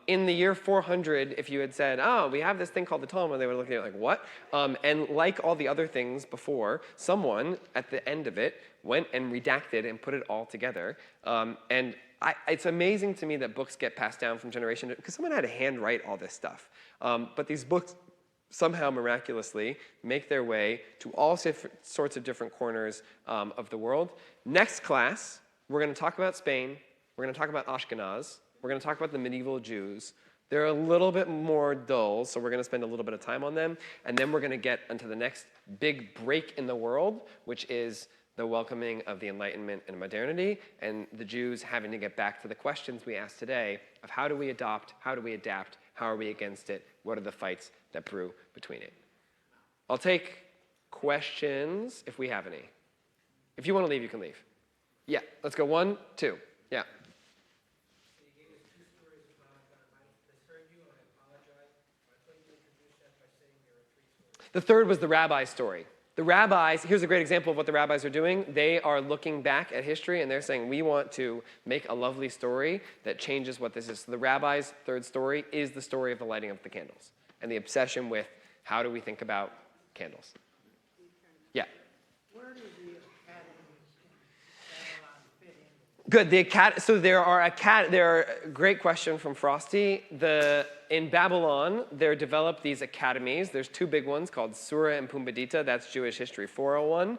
In the year 400, if you had said, oh, we have this thing called the Talmud, they would look at it like, what? And like all the other things before, someone at the end of it went and redacted and put it all together. It's amazing to me that books get passed down from generation, because someone had to handwrite all this stuff. But these books somehow miraculously make their way to all sorts of different corners of the world. Next class, we're going to talk about Spain. We're going to talk about Ashkenaz. We're going to talk about the medieval Jews. They're a little bit more dull, so we're going to spend a little bit of time on them. And then we're going to get into the next big break in the world, which is the welcoming of the Enlightenment and modernity, and the Jews having to get back to the questions we asked today of how do we adopt, how do we adapt, how are we against it, what are the fights that brew between it. I'll take questions if we have any. If you want to leave, you can leave. Yeah, let's go 1, 2. Yeah. So you gave us 2 stories about I misheard you, and I apologize. I thought you introduced that by saying there are 3 stories. The third was the rabbi story. The rabbis, here's a great example of what the rabbis are doing. They are looking back at history and they're saying, we want to make a lovely story that changes what this is. So the rabbis' third story is the story of the lighting of the candles and the obsession with how do we think about candles. Yeah. Where do the academies in Babylon fit in? Good. So there are great question from Frosty. In Babylon, they're developed these academies. There's 2 big ones called Surah and Pumbedita. That's Jewish History 401,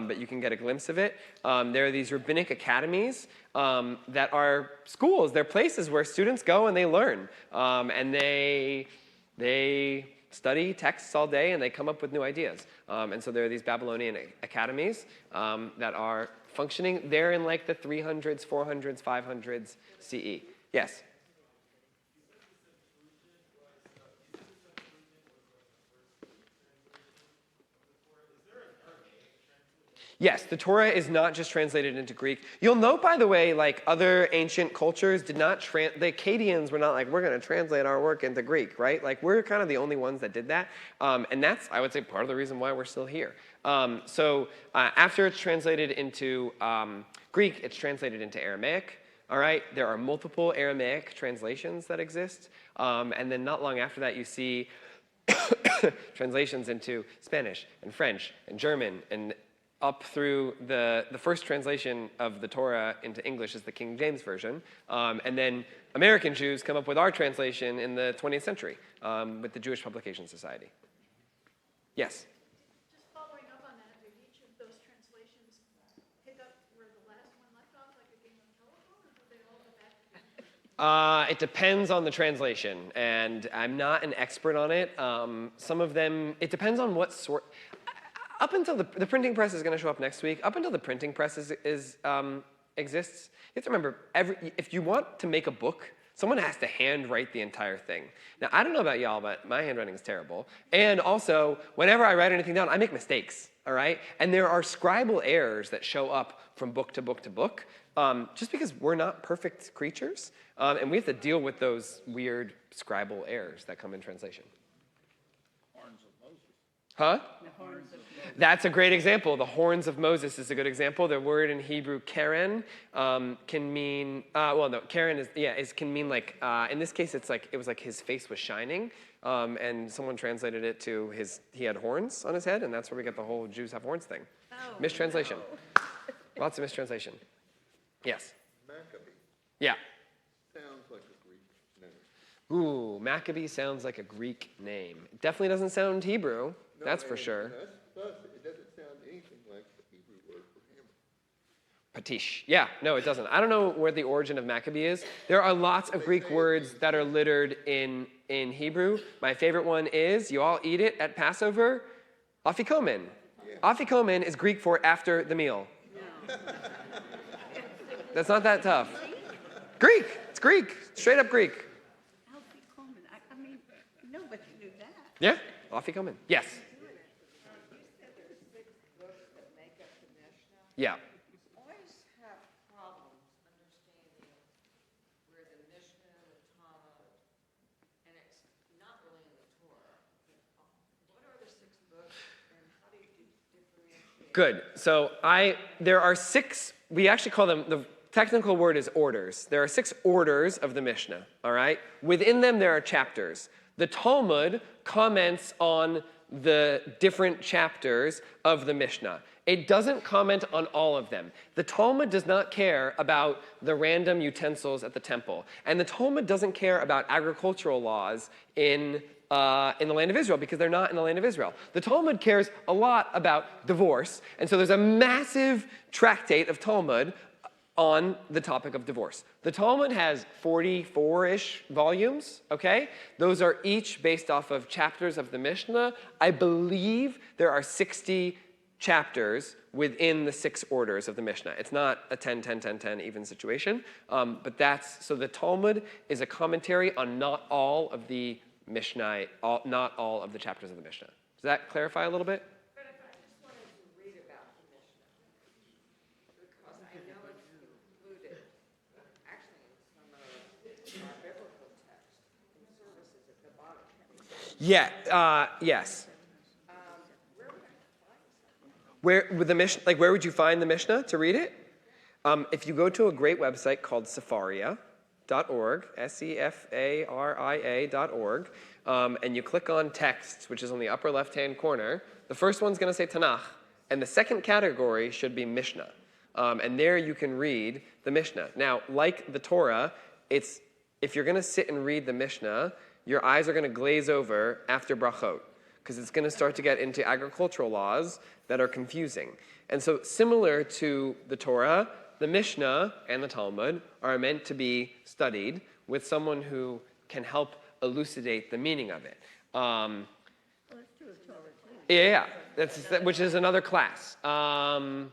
but you can get a glimpse of it. There are these rabbinic academies that are schools. They're places where students go and they learn. And they study texts all day and they come up with new ideas. And so there are these Babylonian academies that are functioning. They're in like the 300s, 400s, 500s CE. Yes? Yes, the Torah is not just translated into Greek. You'll note, by the way, like other ancient cultures did not, the Akkadians were not like, we're going to translate our work into Greek, right? Like we're kind of the only ones that did that. And that's, I would say, part of the reason why we're still here. So after it's translated into Greek, it's translated into Aramaic. All right, there are multiple Aramaic translations that exist. And then not long after that, you see translations into Spanish and French and German and up through the first translation of the Torah into English is the King James Version. And then American Jews come up with our translation in the 20th century with the Jewish Publication Society. Yes? Just following up on that, did each of those translations pick up where the last one left off, like a game of telephone, or do they all go back? It depends on the translation, and I'm not an expert on it. Some of them, it depends on what sort. Up until the printing press is going to show up next week. Up until the printing press exists, you have to remember, if you want to make a book, someone has to handwrite the entire thing. Now, I don't know about y'all, but my handwriting is terrible. And also, whenever I write anything down, I make mistakes, all right? And there are scribal errors that show up from book to book to book, just because we're not perfect creatures, and we have to deal with those weird scribal errors that come in translation. Huh? That's a great example. The horns of Moses is a good example. The word in Hebrew, keren, can mean, keren can mean like, in this case, it was like his face was shining, and someone translated it to he had horns on his head, and that's where we get the whole Jews have horns thing. Oh, Mistranslation. Lots of mistranslation. Yes. Maccabee Yeah. sounds like a Greek name. Ooh, Maccabee sounds like a Greek name. It definitely doesn't sound Hebrew. No, That's for and sure. Plus, it doesn't sound anything like the Hebrew word for hammer. Patish. Yeah, no, it doesn't. I don't know where the origin of Maccabee is. There are lots of Greek words that are littered in Hebrew. My favorite one is, you all eat it at Passover, afikomen. Afikomen is Greek for after the meal. That's not that tough. Greek. It's Greek. Straight up Greek. Healthy Coleman, I mean, nobody knew that. Yeah, afikomen. Yes. Yeah. Always have problems understanding where the Mishnah, the Talmud, and it's not really in the Torah. What are the 6 books, and how do you differentiate? Good. So there are 6, we actually call them, the technical word is orders. There are 6 orders of the Mishnah, all right? Within them, there are chapters. The Talmud comments on the different chapters of the Mishnah. It doesn't comment on all of them. The Talmud does not care about the random utensils at the temple. And the Talmud doesn't care about agricultural laws in the land of Israel because they're not in the land of Israel. The Talmud cares a lot about divorce. And so there's a massive tractate of Talmud on the topic of divorce. The Talmud has 44-ish volumes, okay? Those are each based off of chapters of the Mishnah. I believe there are 60 chapters within the 6 orders of the Mishnah. It's not a 10, 10, 10, 10 even situation, but so the Talmud is a commentary on not all of the Mishnah, not all of the chapters of the Mishnah. Does that clarify a little bit? But if I just wanted to read about the Mishnah, because I know it's included, actually, in some of our biblical texts, in services at the bottom. Yeah, yes. Where with the Mishnah, like where would you find the Mishnah to read it? If you go to a great website called Sefaria.org, Sefaria.org, and you click on texts, which is on the upper left-hand corner, the first one's going to say Tanakh, and the second category should be Mishnah. And there you can read the Mishnah. Now, like the Torah, if you're going to sit and read the Mishnah, your eyes are going to glaze over after brachot, because it's going to start to get into agricultural laws that are confusing. And so similar to the Torah, the Mishnah and the Talmud are meant to be studied with someone who can help elucidate the meaning of it. Well, that's true of Torah, too. Yeah, which is another class. I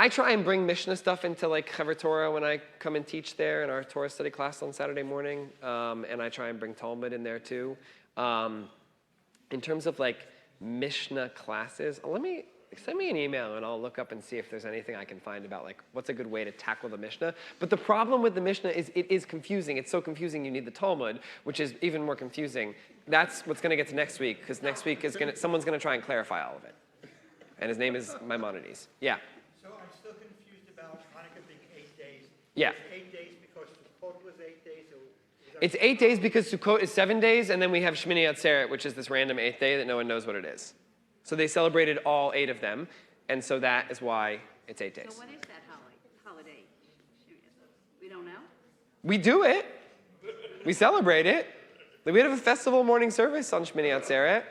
try and bring Mishnah stuff into like Chaver Torah when I come and teach there in our Torah study class on Saturday morning, and I try and bring Talmud in there too. In terms of like Mishnah classes, send me an email and I'll look up and see if there's anything I can find about like what's a good way to tackle the Mishnah. But the problem with the Mishnah is it is confusing. It's so confusing you need the Talmud, which is even more confusing. That's what's going to get to next week, because next week someone's going to try and clarify all of it. And his name is Maimonides. Yeah. So I'm still confused about Hanukkah being 8 days. Yeah. It's 8 days because Sukkot was 8 days. So It's 8 days because Sukkot is 7 days, and then we have Shmini Atzeret, which is this random 8th day that no one knows what it is. So they celebrated all 8 of them, and so that is why it's 8 days. So what is that holiday? We don't know? We do it. We celebrate it. We have a festival morning service on Shmini Atzeret.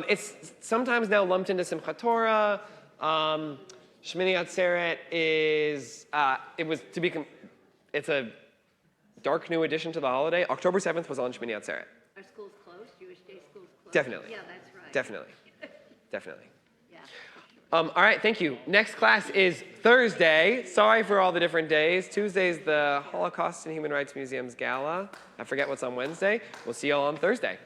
It's sometimes now lumped into Simchat Torah. Shmini Atzeret is, it's a dark new addition to the holiday. October 7th was on Shmini Atzeret. Are schools closed? Jewish day schools closed? Definitely. Yeah, that's right. Definitely. Yeah. All right, thank you. Next class is Thursday. Sorry for all the different days. Tuesday's the Holocaust and Human Rights Museum's Gala. I forget what's on Wednesday. We'll see you all on Thursday.